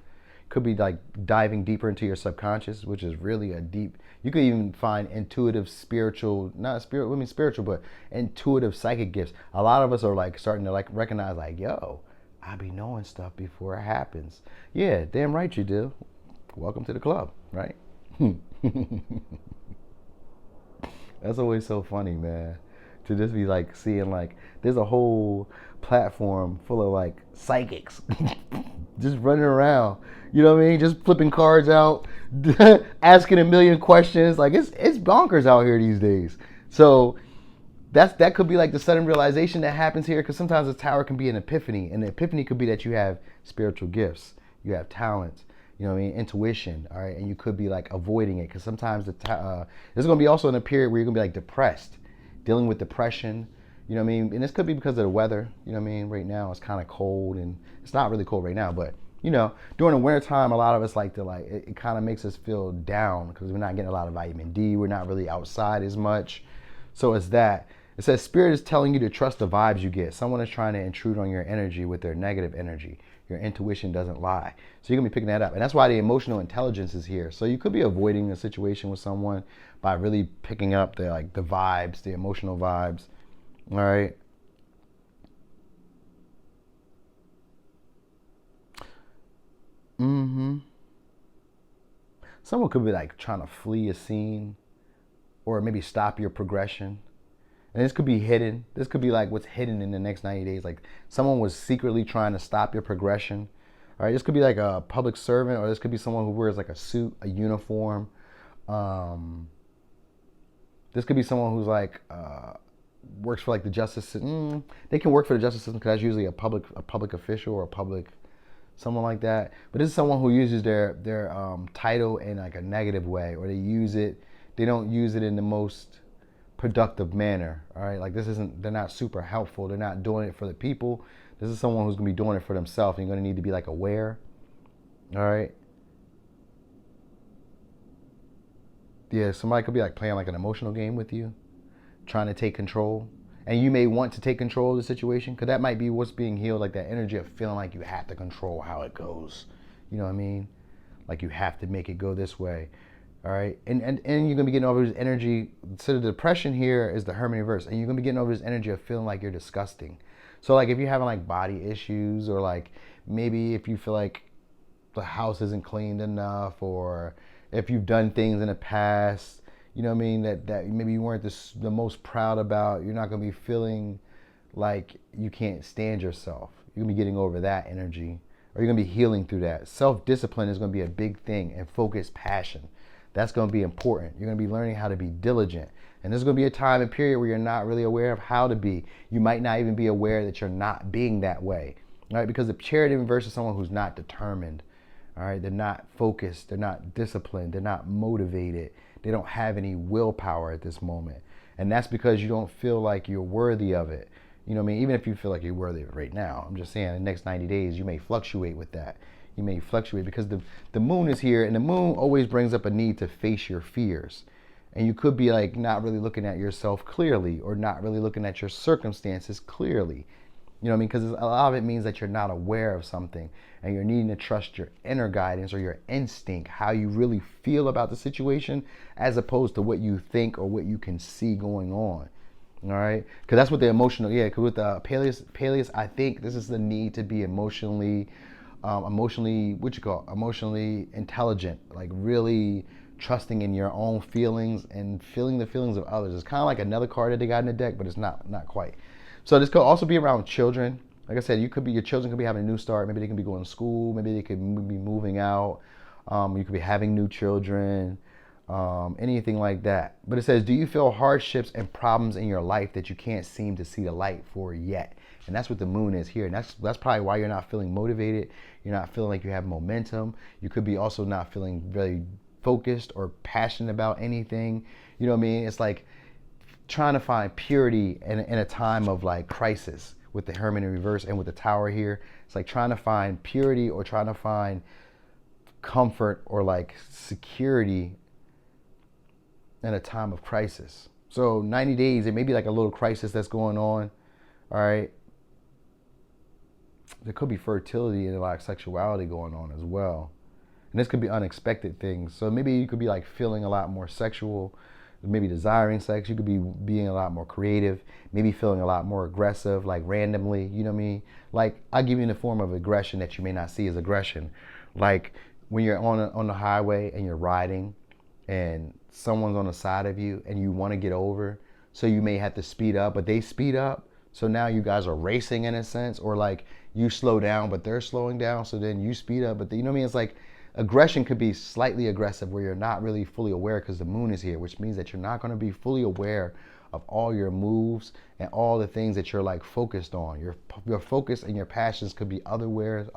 Could be like diving deeper into your subconscious, which is really a deep, you could even find intuitive, spiritual, but intuitive psychic gifts. A lot of us are like starting to like recognize like, yo, I be knowing stuff before it happens. Yeah, damn right you do. Welcome to the club, right? That's always so funny, man. To just be like seeing like there's a whole platform full of like psychics just running around, you know what I mean, just flipping cards out, asking a million questions. Like it's bonkers out here these days. So that could be like the sudden realization that happens here, because sometimes the tower can be an epiphany, and the epiphany could be that you have spiritual gifts, you have talents, you know what I mean, intuition, all right, and you could be like avoiding it because sometimes there's going to be also in a period where you're going to be like depressed, dealing with depression, you know what I mean, and this could be because of the weather, you know what I mean, right now it's kind of cold, and it's not really cold right now, but you know, during the winter time, a lot of us like to like, it kind of makes us feel down because we're not getting a lot of vitamin D, we're not really outside as much, so it's that. It says spirit is telling you to trust the vibes you get. Someone is trying to intrude on your energy with their negative energy. Your intuition doesn't lie. So you're going to be picking that up. And that's why the emotional intelligence is here. So you could be avoiding a situation with someone by really picking up the like the vibes, the emotional vibes. All right. Someone could be like trying to flee a scene or maybe stop your progression. And this could be hidden. This could be like what's hidden in the next 90 days. Like someone was secretly trying to stop your progression. All right, this could be like a public servant, or this could be someone who wears like a suit, a uniform. This could be someone who's like works for like the justice system. They can work for the justice system because that's usually a public official or a public, someone like that. But this is someone who uses their title in like a negative way, or they don't use it in the most productive manner. All right, like they're not super helpful, they're not doing it for the people. This is someone who's going to be doing it for themselves, and you're going to need to be like aware. All right, yeah, somebody could be like playing like an emotional game with you, trying to take control, and you may want to take control of the situation, because that might be what's being healed, like that energy of feeling like you have to control how it goes, you know what I mean, like you have to make it go this way. All right, and you're going to be getting over this energy. So the depression here is the hermit reverse, and you're going to be getting over this energy of feeling like you're disgusting. So like if you're having like body issues, or like maybe if you feel like the house isn't cleaned enough, or if you've done things in the past, you know what I mean, that maybe you weren't the most proud about, you're not going to be feeling like you can't stand yourself. You're going to be getting over that energy. or you're going to be healing through that. Self-discipline is going to be a big thing, and focused passion. That's going to be important. You're going to be learning how to be diligent. And there's going to be a time and period where you're not really aware of how to be. You might not even be aware that you're not being that way. All right? Because the Chariot in reverse is someone who's not determined. All right? They're not focused. They're not disciplined. They're not motivated. They don't have any willpower at this moment. And that's because you don't feel like you're worthy of it. You know what I mean? Even if you feel like you're worthy of it right now. I'm just saying the next 90 days, you may fluctuate with that. You may fluctuate because the moon is here, and the moon always brings up a need to face your fears. And you could be like not really looking at yourself clearly, or not really looking at your circumstances clearly. You know what I mean? Because a lot of it means that you're not aware of something, and you're needing to trust your inner guidance or your instinct, how you really feel about the situation, as opposed to what you think or what you can see going on. All right? Because that's what the emotional, because with the Peleus, I think this is the need to be emotionally intelligent, like really trusting in your own feelings and feeling the feelings of others. It's kind of like another card that they got in the deck, but it's not quite. So this could also be around children. Like I said, your children could be having a new start. Maybe they can be going to school. Maybe they could be moving out. You could be having new children, anything like that. But it says, do you feel hardships and problems in your life that you can't seem to see the light for yet? And that's what the moon is here. And that's probably why you're not feeling motivated. You're not feeling like you have momentum. You could be also not feeling very focused or passionate about anything. You know what I mean? It's like trying to find purity in a time of like crisis with the Hermit in reverse and with the Tower here. It's like trying to find purity or trying to find comfort or like security in a time of crisis. So 90 days, it may be like a little crisis that's going on. All right. There could be fertility and like sexuality going on as well. And this could be unexpected things. So maybe you could be like feeling a lot more sexual, maybe desiring sex. You could be being a lot more creative, maybe feeling a lot more aggressive, like randomly, you know what I mean? Like I'll give you in the form of aggression that you may not see as aggression. Like when you're on the highway and you're riding and someone's on the side of you and you want to get over, so you may have to speed up, but they speed up. So now you guys are racing in a sense, or like you slow down, but they're slowing down. So then you speed up, but you know what I mean? It's like aggression could be slightly aggressive where you're not really fully aware because the moon is here, which means that you're not going to be fully aware of all your moves and all the things that you're like focused on. Your focus and your passions could be otherwise,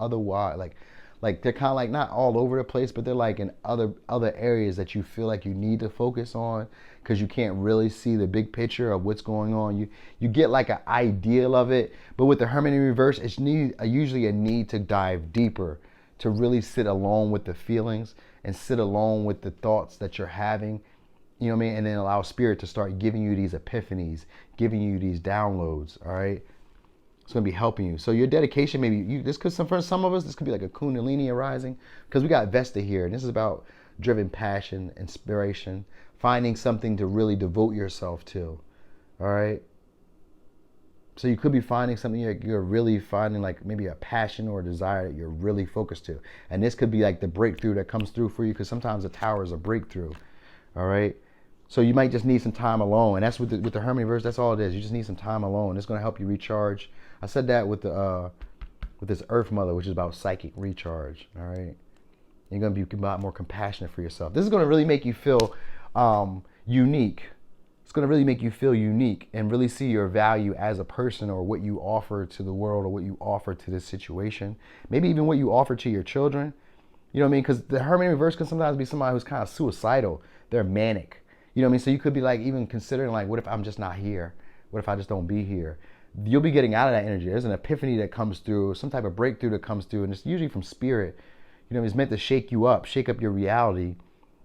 like they're kind of like not all over the place, but they're like in other areas that you feel like you need to focus on because you can't really see the big picture of what's going on. You get like an ideal of it, but with the Hermit in reverse, it's usually a need to dive deeper, to really sit alone with the feelings and sit alone with the thoughts that you're having, you know what I mean? And then allow Spirit to start giving you these epiphanies, giving you these downloads, all right? It's going to be helping you. So your dedication, for some of us, this could be like a Kundalini arising, because we got Vesta here, and this is about driven passion, inspiration, finding something to really devote yourself to, all right? So you could be finding something you're really finding, like maybe a passion or a desire that you're really focused to. And this could be like the breakthrough that comes through for you, because sometimes the Tower is a breakthrough, all right? So you might just need some time alone. And that's with the Hermit verse, that's all it is. You just need some time alone. It's going to help you recharge. I said that with this Earth Mother, which is about psychic recharge, all right? You're going to be a lot more compassionate for yourself. This is going to really make you feel unique. It's going to really make you feel unique and really see your value as a person, or what you offer to the world, or what you offer to this situation. Maybe even what you offer to your children. You know what I mean? Because the Hermit in reverse can sometimes be somebody who's kind of suicidal. They're manic. You know what I mean? So you could be like even considering like, what if I'm just not here? What if I just don't be here? You'll be getting out of that energy. There's an epiphany that comes through, some type of breakthrough that comes through, and it's usually from Spirit. You know, it's meant to shake you up, shake up your reality,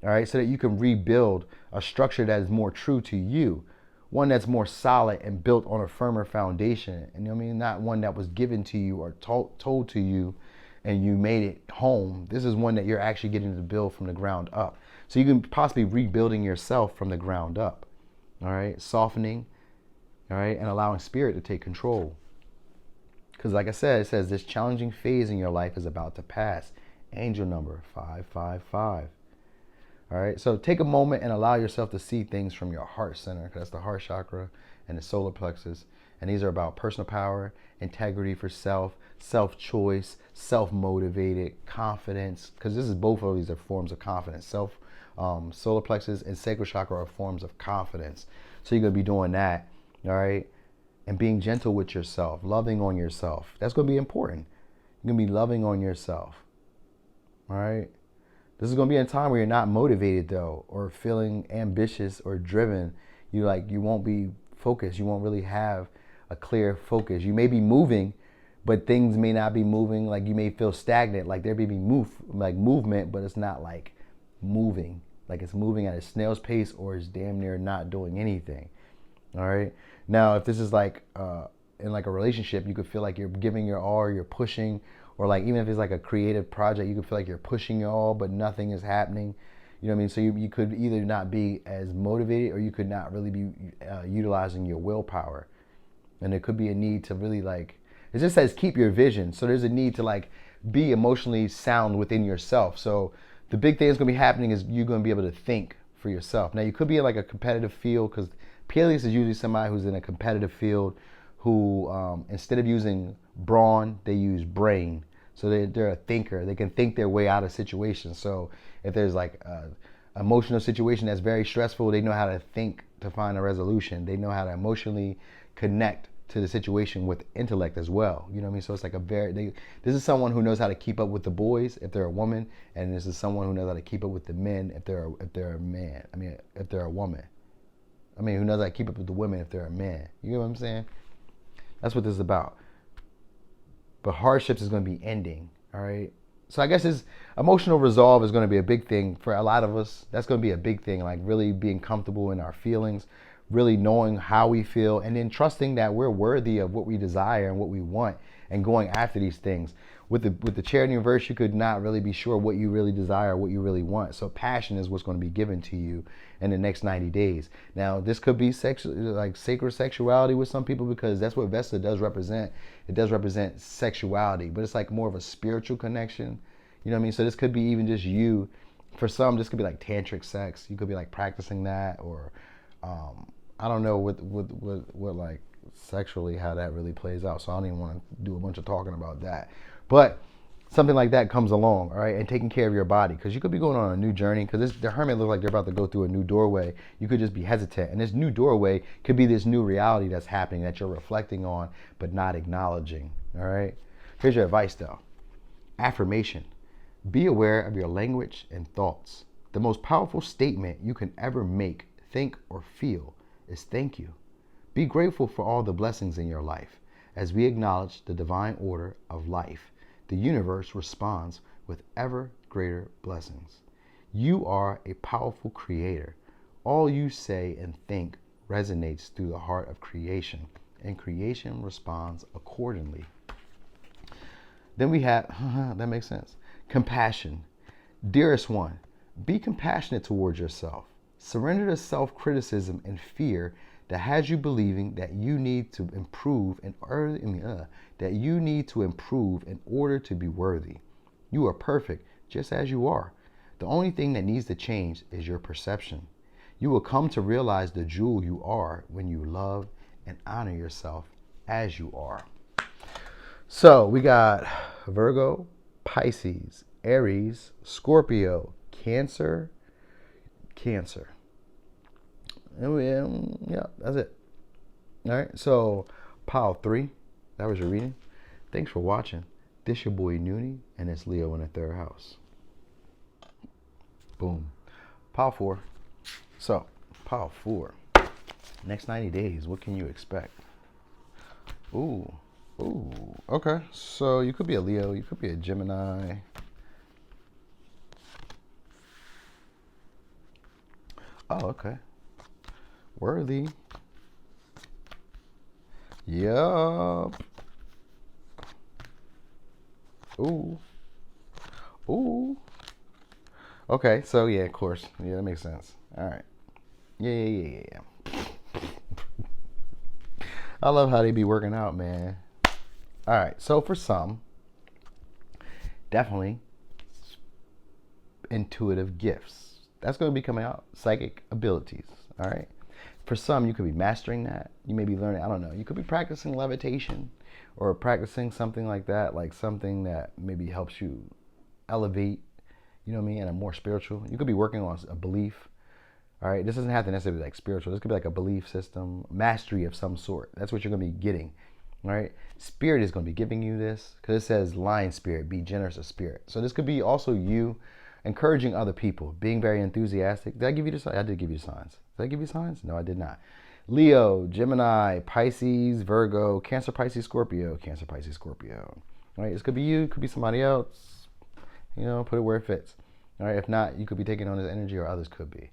all right, so that you can rebuild a structure that is more true to you, one that's more solid and built on a firmer foundation. And you know what I mean? Not one that was given to you or told to you and you made it home. This is one that you're actually getting to build from the ground up. So you can possibly rebuilding yourself from the ground up, all right, softening, all right, and allowing Spirit to take control. Because like I said, it says this challenging phase in your life is about to pass. Angel number 555. All right, so take a moment and allow yourself to see things from your heart center, because that's the heart chakra and the solar plexus, And these are about personal power, integrity for self, self-choice, self-motivated, confidence, because this is both of these are forms of confidence. Solar plexus and sacral chakra are forms of confidence. So you're going to be doing that, all right? And being gentle with yourself, loving on yourself. That's going to be important. You're going to be loving on yourself, all right? This is going to be a time where you're not motivated, though, or feeling ambitious or driven. You won't be focused. You won't really have a clear focus. You may be moving, but things may not be moving. Like you may feel stagnant, like there may be movement, but it's not like moving. Like it's moving at a snail's pace, or it's damn near not doing anything. All right. Now, if this is like in like a relationship, you could feel like you're giving your all, or you're pushing, or like even if it's like a creative project, you could feel like you're pushing your all, but nothing is happening. You know what I mean? So you could either not be as motivated, or you could not really be utilizing your willpower. And there could be a need to really like, it just says keep your vision. So there's a need to like be emotionally sound within yourself. So the big thing that's going to be happening is you're going to be able to think for yourself. Now you could be in like a competitive field, because Peleus is usually somebody who's in a competitive field who instead of using brawn, they use brain. So they're a thinker. They can think their way out of situations. So if there's like an emotional situation that's very stressful, they know how to think to find a resolution. They know how to emotionally connect to the situation with intellect as well. You know what I mean? So it's like this is someone who knows how to keep up with the boys if they're a woman, and this is someone who knows how to keep up with the men if they're a man. I mean, if they're a woman. I mean, who knows how to keep up with the women if they're a man. You know what I'm saying? That's what this is about. But hardships is going to be ending, all right? So I guess emotional resolve is going to be a big thing for a lot of us. That's going to be a big thing, like really being comfortable in our feelings, really knowing how we feel, and then trusting that we're worthy of what we desire and what we want, and going after these things. With the Chariot reverse, you could not really be sure what you really desire, what you really want. So passion is what's going to be given to you in the next 90 days. Now, this could be like sacred sexuality with some people, because that's what Vesta does represent. It does represent sexuality, but it's like more of a spiritual connection. You know what I mean? So this could be even just you. For some, this could be like tantric sex. You could be like practicing that, or I don't know what like sexually how that really plays out. So I don't even want to do a bunch of talking about that. But something like that comes along, all right, and taking care of your body, because you could be going on a new journey, because the Hermit looks like they're about to go through a new doorway. You could just be hesitant, and this new doorway could be this new reality that's happening that you're reflecting on but not acknowledging, all right? Here's your advice, though. Affirmation. Be aware of your language and thoughts. The most powerful statement you can ever make, think, or feel is thank you. Be grateful for all the blessings in your life. As we acknowledge the divine order of life, the universe responds with ever greater blessings. You are a powerful creator. All you say and think resonates through the heart of creation, and creation responds accordingly. Then we have, that makes sense, compassion. Dearest one, be compassionate towards yourself. Surrender to self-criticism and fear that has you believing that you need to improve in order to be worthy. You are perfect just as you are. The only thing that needs to change is your perception. You will come to realize the jewel you are when you love and honor yourself as you are. So we got Virgo, Pisces, Aries, Scorpio, Cancer. Yeah, that's it. All right, so pile 3, that was your reading. Thanks for watching. This your boy Noonie, and it's Leo in the 3rd house. Boom. Pile 4. So, pile 4. Next 90 days, what can you expect? Ooh, okay. So you could be a Leo, you could be a Gemini. Oh, okay. Worthy. Yup. Ooh. Okay, so yeah, of course. Yeah, that makes sense. All right. Yeah. I love how they be working out, man. All right, so for some, definitely intuitive gifts. That's going to be coming out. Psychic abilities, all right? For some, you could be mastering that. You may be learning, I don't know, you could be practicing levitation or practicing something like that, like something that maybe helps you elevate, you know what I mean, and a more spiritual. You could be working on a belief. All right, this doesn't have to necessarily be like spiritual. This could be like a belief system, mastery of some sort. That's what you're going to be getting. All right, spirit is going to be giving you this because it says lion spirit, be generous of spirit. So this could be also you encouraging other people, being very enthusiastic. Did I give you the signs? I did give you signs. Did I give you signs? No, I did not. Leo, Gemini, Pisces, Virgo, Cancer, Pisces, Scorpio, Cancer, Pisces, Scorpio. All right, this could be you, could be somebody else. You know, put it where it fits. All right, if not, you could be taking on this energy or others could be.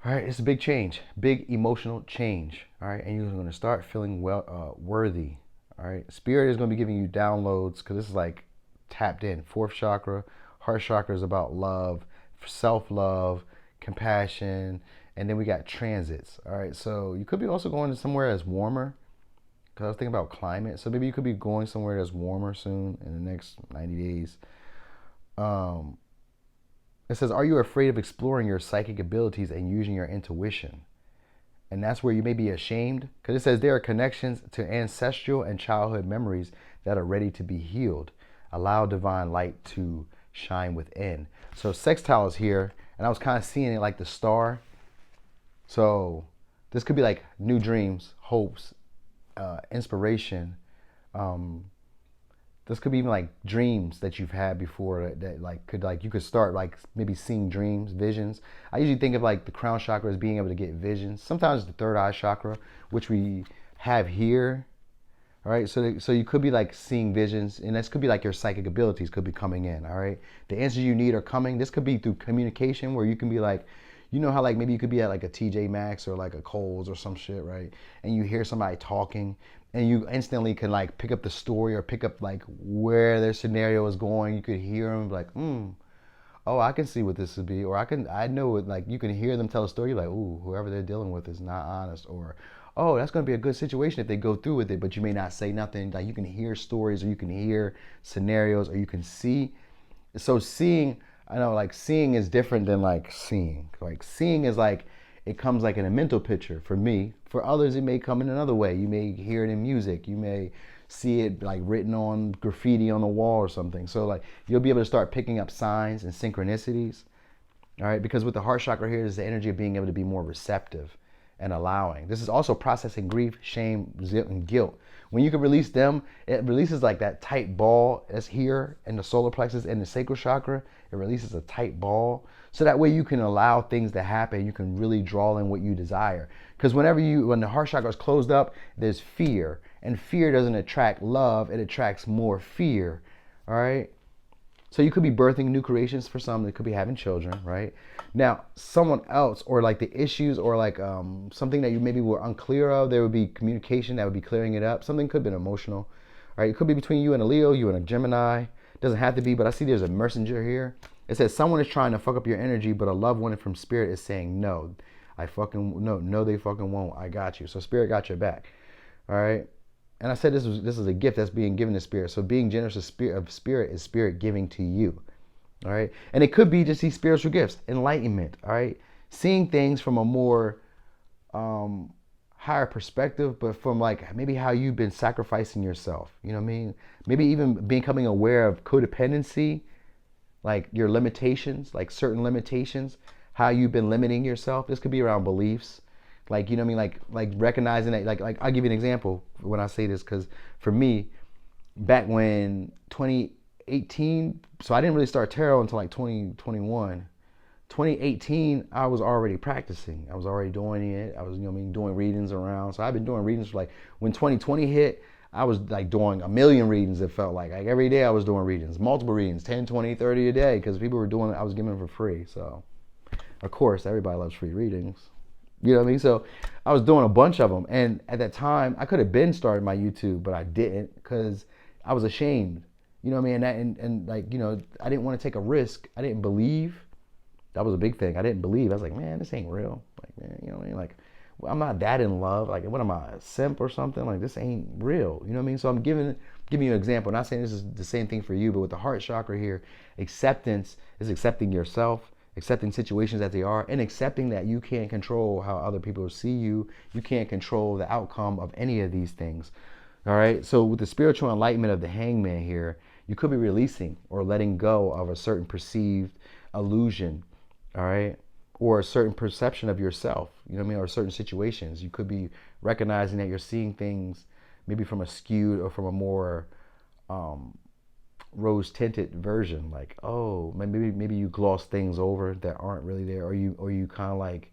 All right, it's a big change, big emotional change. All right, and you're going to start feeling worthy. All right, spirit is going to be giving you downloads because this is like tapped in. Fourth chakra, heart chakra is about love, self-love, compassion, and then we got transits. All right, so you could be also going to somewhere that's warmer because I was thinking about climate. So maybe you could be going somewhere that's warmer soon in the next 90 days. It says, are you afraid of exploring your psychic abilities and using your intuition? And that's where you may be ashamed because it says there are connections to ancestral and childhood memories that are ready to be healed. Allow divine light to shine within. So sextile is here, and I was kind of seeing it like the star. So this could be like new dreams, hopes, inspiration. This could be even like dreams that you've had before that like could like you could start like maybe seeing dreams, visions. I usually think of like the crown chakra as being able to get visions. Sometimes the third eye chakra, which we have here. All right, so you could be like seeing visions, and this could be like your psychic abilities could be coming in. All right, the answers you need are coming. This could be through communication, where you can be like, you know how like maybe you could be at like a TJ Maxx or like a Kohl's or some shit, right? And you hear somebody talking, and you instantly can like pick up the story or pick up like where their scenario is going. You could hear them like, oh, I can see what this would be, or I know it. Like you can hear them tell a story, like, ooh, whoever they're dealing with is not honest, or oh, that's going to be a good situation if they go through with it, but you may not say nothing. Like you can hear stories, or you can hear scenarios, or you can see. So seeing, I know like seeing is different than like seeing. Like seeing is like, it comes like in a mental picture for me. For others, it may come in another way. You may hear it in music. You may see it like written on graffiti on the wall or something. So like you'll be able to start picking up signs and synchronicities. All right, because with the heart chakra here is the energy of being able to be more receptive and allowing. This is also processing grief, shame, and guilt. When you can release them, it releases like that tight ball that's here in the solar plexus and the sacral chakra. It releases a tight ball. So that way you can allow things to happen. You can really draw in what you desire. Because when the heart chakra is closed up, there's fear. And fear doesn't attract love, it attracts more fear. All right? So you could be birthing new creations for some. They could be having children, right? Now, someone else, or like the issues, or like something that you maybe were unclear of, there would be communication that would be clearing it up. Something could have been emotional, all right? It could be between you and a Leo, you and a Gemini. Doesn't have to be, but I see there's a messenger here. It says someone is trying to fuck up your energy, but a loved one from spirit is saying no. They fucking won't. I got you. So spirit got your back, all right? And I said this is a gift that's being given to spirit. So being generous of spirit is spirit giving to you. All right. And it could be just these spiritual gifts, enlightenment. All right. Seeing things from a more higher perspective, but from like maybe how you've been sacrificing yourself. You know what I mean? Maybe even becoming aware of codependency, like your limitations, like certain limitations, how you've been limiting yourself. This could be around beliefs. Like, you know what I mean? Like recognizing that, like I'll give you an example when I say this, because for me, back when 2018, so I didn't really start tarot until like 2021. 2018, I was already practicing. I was already doing it. I was, you know what I mean, doing readings around. So I've been doing readings for like, when 2020 hit, I was like doing a million readings, it felt like. Like every day I was doing readings, multiple readings, 10, 20, 30 a day, because people were doing it, I was giving them for free. So, of course, everybody loves free readings. You know what I mean? So I was doing a bunch of them. And at that time, I could have been starting my YouTube, but I didn't because I was ashamed. You know what I mean? And like, you know, I didn't want to take a risk. I didn't believe. That was a big thing. I didn't believe. I was like, man, this ain't real. Like, man, you know what I mean? Like, well, I'm not that in love. Like, what am I, a simp or something? Like, this ain't real. You know what I mean? So I'm giving you an example. I'm not saying this is the same thing for you, but with the heart chakra here, acceptance is accepting yourself, accepting situations as they are, and accepting that you can't control how other people see you. You can't control the outcome of any of these things. All right. So with the spiritual enlightenment of the hangman here, you could be releasing or letting go of a certain perceived illusion. All right. Or a certain perception of yourself, you know what I mean? Or certain situations. You could be recognizing that you're seeing things maybe from a skewed or from a more rose tinted version. Like, oh, maybe you gloss things over that aren't really there, or you kind of like.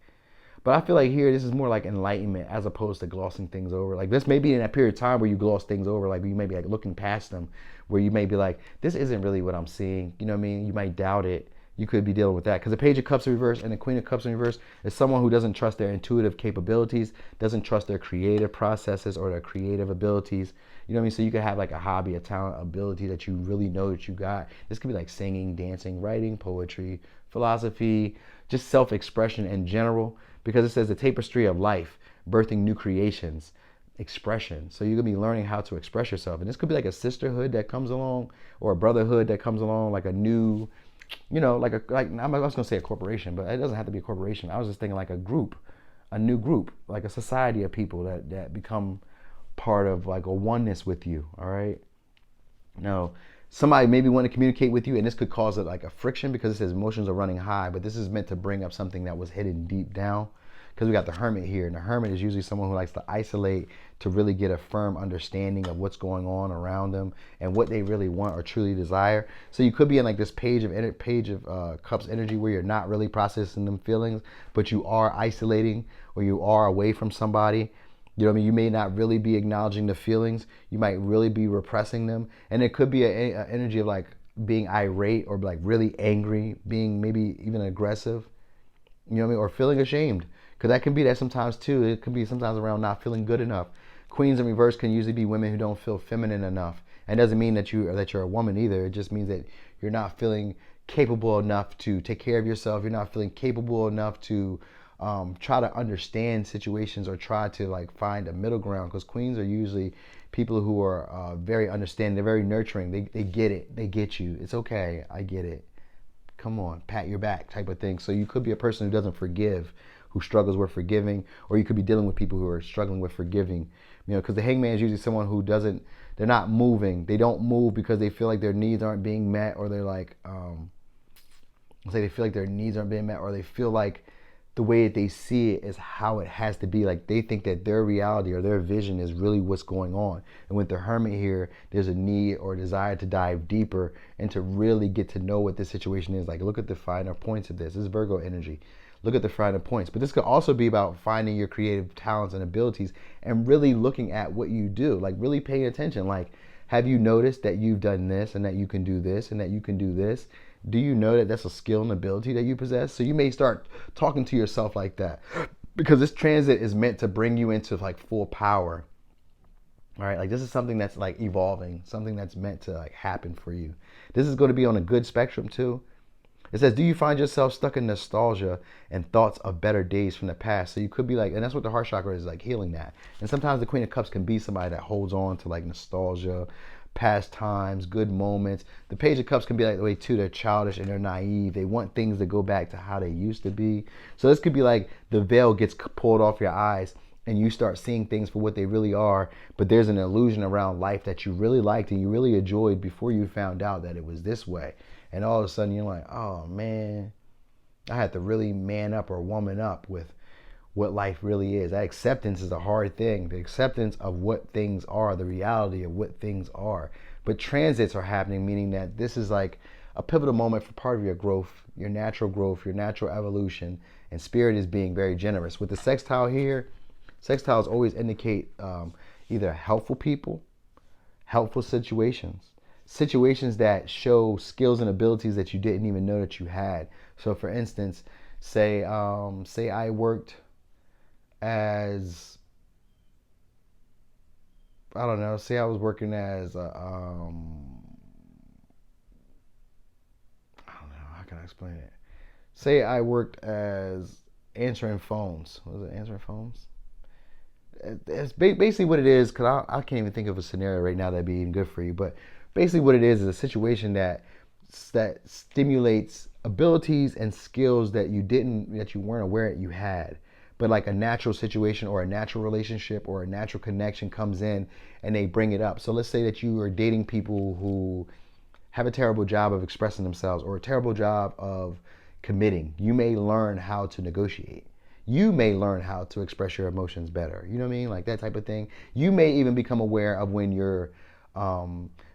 But I feel like here, this is more like enlightenment as opposed to glossing things over. Like this may be in that period of time where you gloss things over, like you may be like looking past them, where you may be like, this isn't really what I'm seeing. You know what I mean? You might doubt it. You could be dealing with that. Because the Page of Cups in reverse and the Queen of Cups in reverse is someone who doesn't trust their intuitive capabilities, doesn't trust their creative processes or their creative abilities. You know what I mean? So you could have like a hobby, a talent, ability that you really know that you got. This could be like singing, dancing, writing, poetry, philosophy, just self-expression in general. Because it says the tapestry of life, birthing new creations, expression. So you're going to be learning how to express yourself. And this could be like a sisterhood that comes along or a brotherhood that comes along, like a new, you know, like I was going to say a corporation, but it doesn't have to be a corporation. I was just thinking like a group, a new group, like a society of people that become part of like a oneness with you. All right. Now, somebody maybe want to communicate with you, and this could cause it like a friction because it says emotions are running high, but this is meant to bring up something that was hidden deep down. Because we got the Hermit here, and the Hermit is usually someone who likes to isolate to really get a firm understanding of what's going on around them and what they really want or truly desire. So you could be in like this page of Cups energy where you're not really processing them feelings, but you are isolating or you are away from somebody. You know what I mean? You may not really be acknowledging the feelings. You might really be repressing them. And it could be an energy of like being irate or like really angry, being maybe even aggressive, you know what I mean? Or feeling ashamed. Because that can be that sometimes too. It can be sometimes around not feeling good enough. Queens in reverse can usually be women who don't feel feminine enough. And it doesn't mean that you're a woman either. It just means that you're not feeling capable enough to take care of yourself. You're not feeling capable enough to try to understand situations or try to like find a middle ground, because queens are usually people who are very understanding. They're very nurturing. They get it. They get you. It's okay. I get it. Come on, pat your back type of thing. So you could be a person who doesn't forgive, who struggles with forgiving, or you could be dealing with people who are struggling with forgiving. You know, because the hangman is usually someone who doesn't, they're not moving. They don't move because they feel like their needs aren't being met, or they're like, they feel like their needs aren't being met, or they feel like the way that they see it is how it has to be. Like they think that their reality or their vision is really what's going on. And with the Hermit here, there's a need or desire to dive deeper and to really get to know what this situation is. Like look at the finer points of this. This is Virgo energy. Look at the finer points. But this could also be about finding your creative talents and abilities and really looking at what you do. Like really paying attention. Like, have you noticed that you've done this and that you can do this and that you can do this? Do you know that that's a skill and ability that you possess? So you may start talking to yourself like that, because this transit is meant to bring you into like full power. All right, like this is something that's like evolving, something that's meant to like happen for you. This is going to be on a good spectrum too. It says, do you find yourself stuck in nostalgia and thoughts of better days from the past? So you could be like, and that's what the heart chakra is, like healing that. And sometimes the Queen of Cups can be somebody that holds on to like nostalgia, past times, good moments. The Page of Cups can be like the way too, they're childish and they're naive. They want things to go back to how they used to be. So this could be like the veil gets pulled off your eyes and you start seeing things for what they really are. But there's an illusion around life that you really liked and you really enjoyed before you found out that it was this way. And all of a sudden you're like, oh man, I had to really man up or woman up with what life really is. That acceptance is a hard thing. The acceptance of what things are, the reality of what things are. But transits are happening, meaning that this is like a pivotal moment for part of your growth, your natural evolution, and spirit is being very generous. With the sextile here, sextiles always indicate either helpful people, helpful situations that show skills and abilities that you didn't even know that you had. So for instance, say I worked as, I don't know, say I was working as a, I don't know, how can I explain it? Say I worked as answering phones. Was it answering phones? It's basically what it is, because I can't even think of a scenario right now that'd be even good for you, but basically what it is a situation that that stimulates abilities and skills that you weren't aware that you had. But like a natural situation or a natural relationship or a natural connection comes in and they bring it up. So let's say that you are dating people who have a terrible job of expressing themselves or a terrible job of committing. You may learn how to negotiate. You may learn how to express your emotions better. You know what I mean? Like that type of thing. You may even become aware of when you're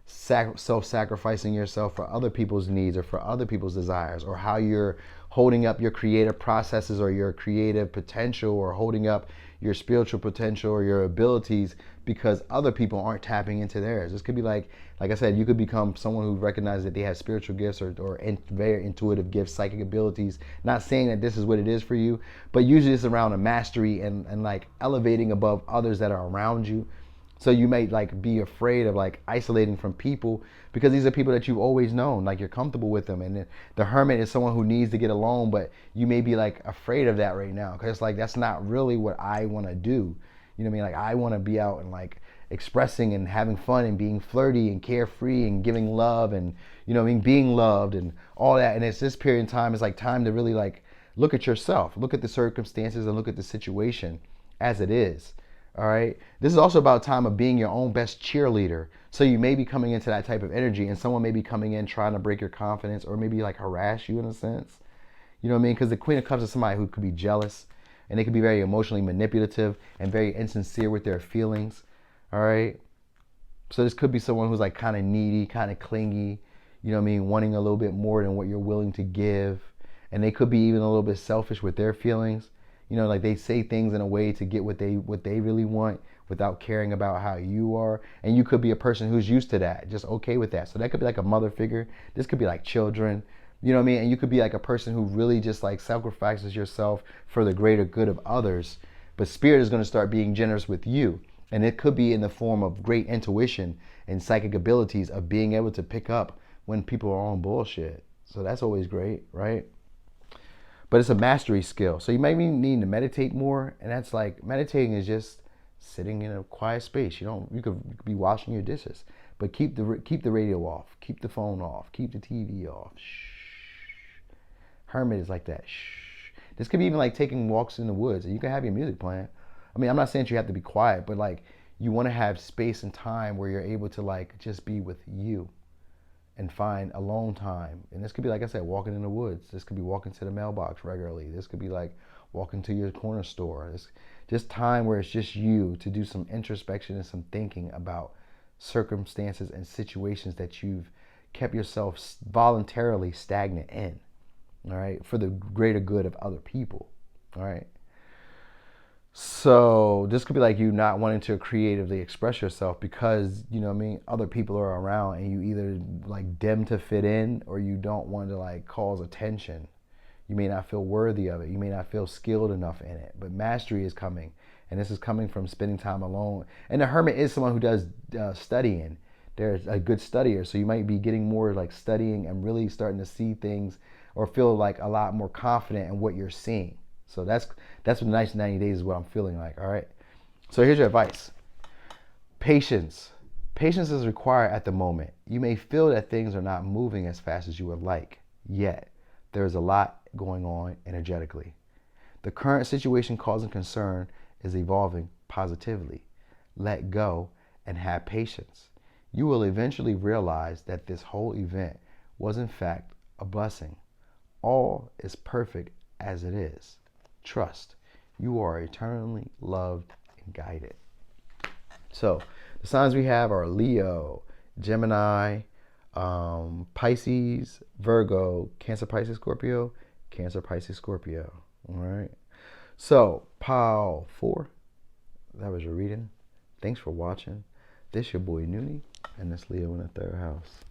self-sacrificing yourself for other people's needs or for other people's desires, or how you're holding up your creative processes or your creative potential, or holding up your spiritual potential or your abilities because other people aren't tapping into theirs. This could be like I said, you could become someone who recognizes that they have spiritual gifts or very intuitive gifts, psychic abilities. Not saying that this is what it is for you, but usually it's around a mastery and like elevating above others that are around you. So you may like be afraid of like isolating from people because these are people that you've always known, like you're comfortable with them. And the hermit is someone who needs to get alone, but you may be like afraid of that right now because it's like that's not really what I want to do. You know what I mean? Like I want to be out and like expressing and having fun and being flirty and carefree and giving love and, you know what I mean, being loved and all that. And it's this period in time, it's like time to really like look at yourself, look at the circumstances and look at the situation as it is. All right. This is also about time of being your own best cheerleader. So you may be coming into that type of energy and someone may be coming in trying to break your confidence or maybe like harass you in a sense. You know what I mean? Because the Queen of Cups is somebody who could be jealous and they could be very emotionally manipulative and very insincere with their feelings. All right. So this could be someone who's like kind of needy, kind of clingy, you know what I mean? Wanting a little bit more than what you're willing to give. And they could be even a little bit selfish with their feelings. You know, like they say things in a way to get what they really want without caring about how you are. And you could be a person who's used to that, just okay with that. So that could be like a mother figure. This could be like children, you know what I mean? And you could be like a person who really just like sacrifices yourself for the greater good of others. But spirit is going to start being generous with you. And it could be in the form of great intuition and psychic abilities of being able to pick up when people are on bullshit. So that's always great, right? But it's a mastery skill. So you might need to meditate more. And that's like, meditating is just sitting in a quiet space. You could be washing your dishes, but keep the radio off, keep the phone off, keep the TV off. Shh. Hermit is like that. Shh. This could be even like taking walks in the woods. You can have your music playing. I mean, I'm not saying you have to be quiet, but like you want to have space and time where you're able to like just be with you and find alone time. And this could be, like I said, walking in the woods. This could be walking to the mailbox regularly. This could be like walking to your corner store. This just time where it's just you to do some introspection and some thinking about circumstances and situations that you've kept yourself voluntarily stagnant in, all right, for the greater good of other people, all right? So this could be like you not wanting to creatively express yourself because, you know what I mean, other people are around and you either like dim to fit in or you don't want to like cause attention. You may not feel worthy of it. You may not feel skilled enough in it, but mastery is coming. And this is coming from spending time alone. And the hermit is someone who does studying. They're a good studier. So you might be getting more like studying and really starting to see things or feel like a lot more confident in what you're seeing. So that's what the next 90 days is what I'm feeling like, all right? So here's your advice. Patience. Patience is required at the moment. You may feel that things are not moving as fast as you would like, yet there is a lot going on energetically. The current situation causing concern is evolving positively. Let go and have patience. You will eventually realize that this whole event was in fact a blessing. All is perfect as it is. Trust. You are eternally loved and guided. So the signs we have are Leo, Gemini, Pisces, Virgo, Cancer, Pisces, Scorpio, Cancer, Pisces, Scorpio. All right. So pile 4. That was your reading. Thanks for watching. This your boy Noonie, and this Leo in the 3rd house.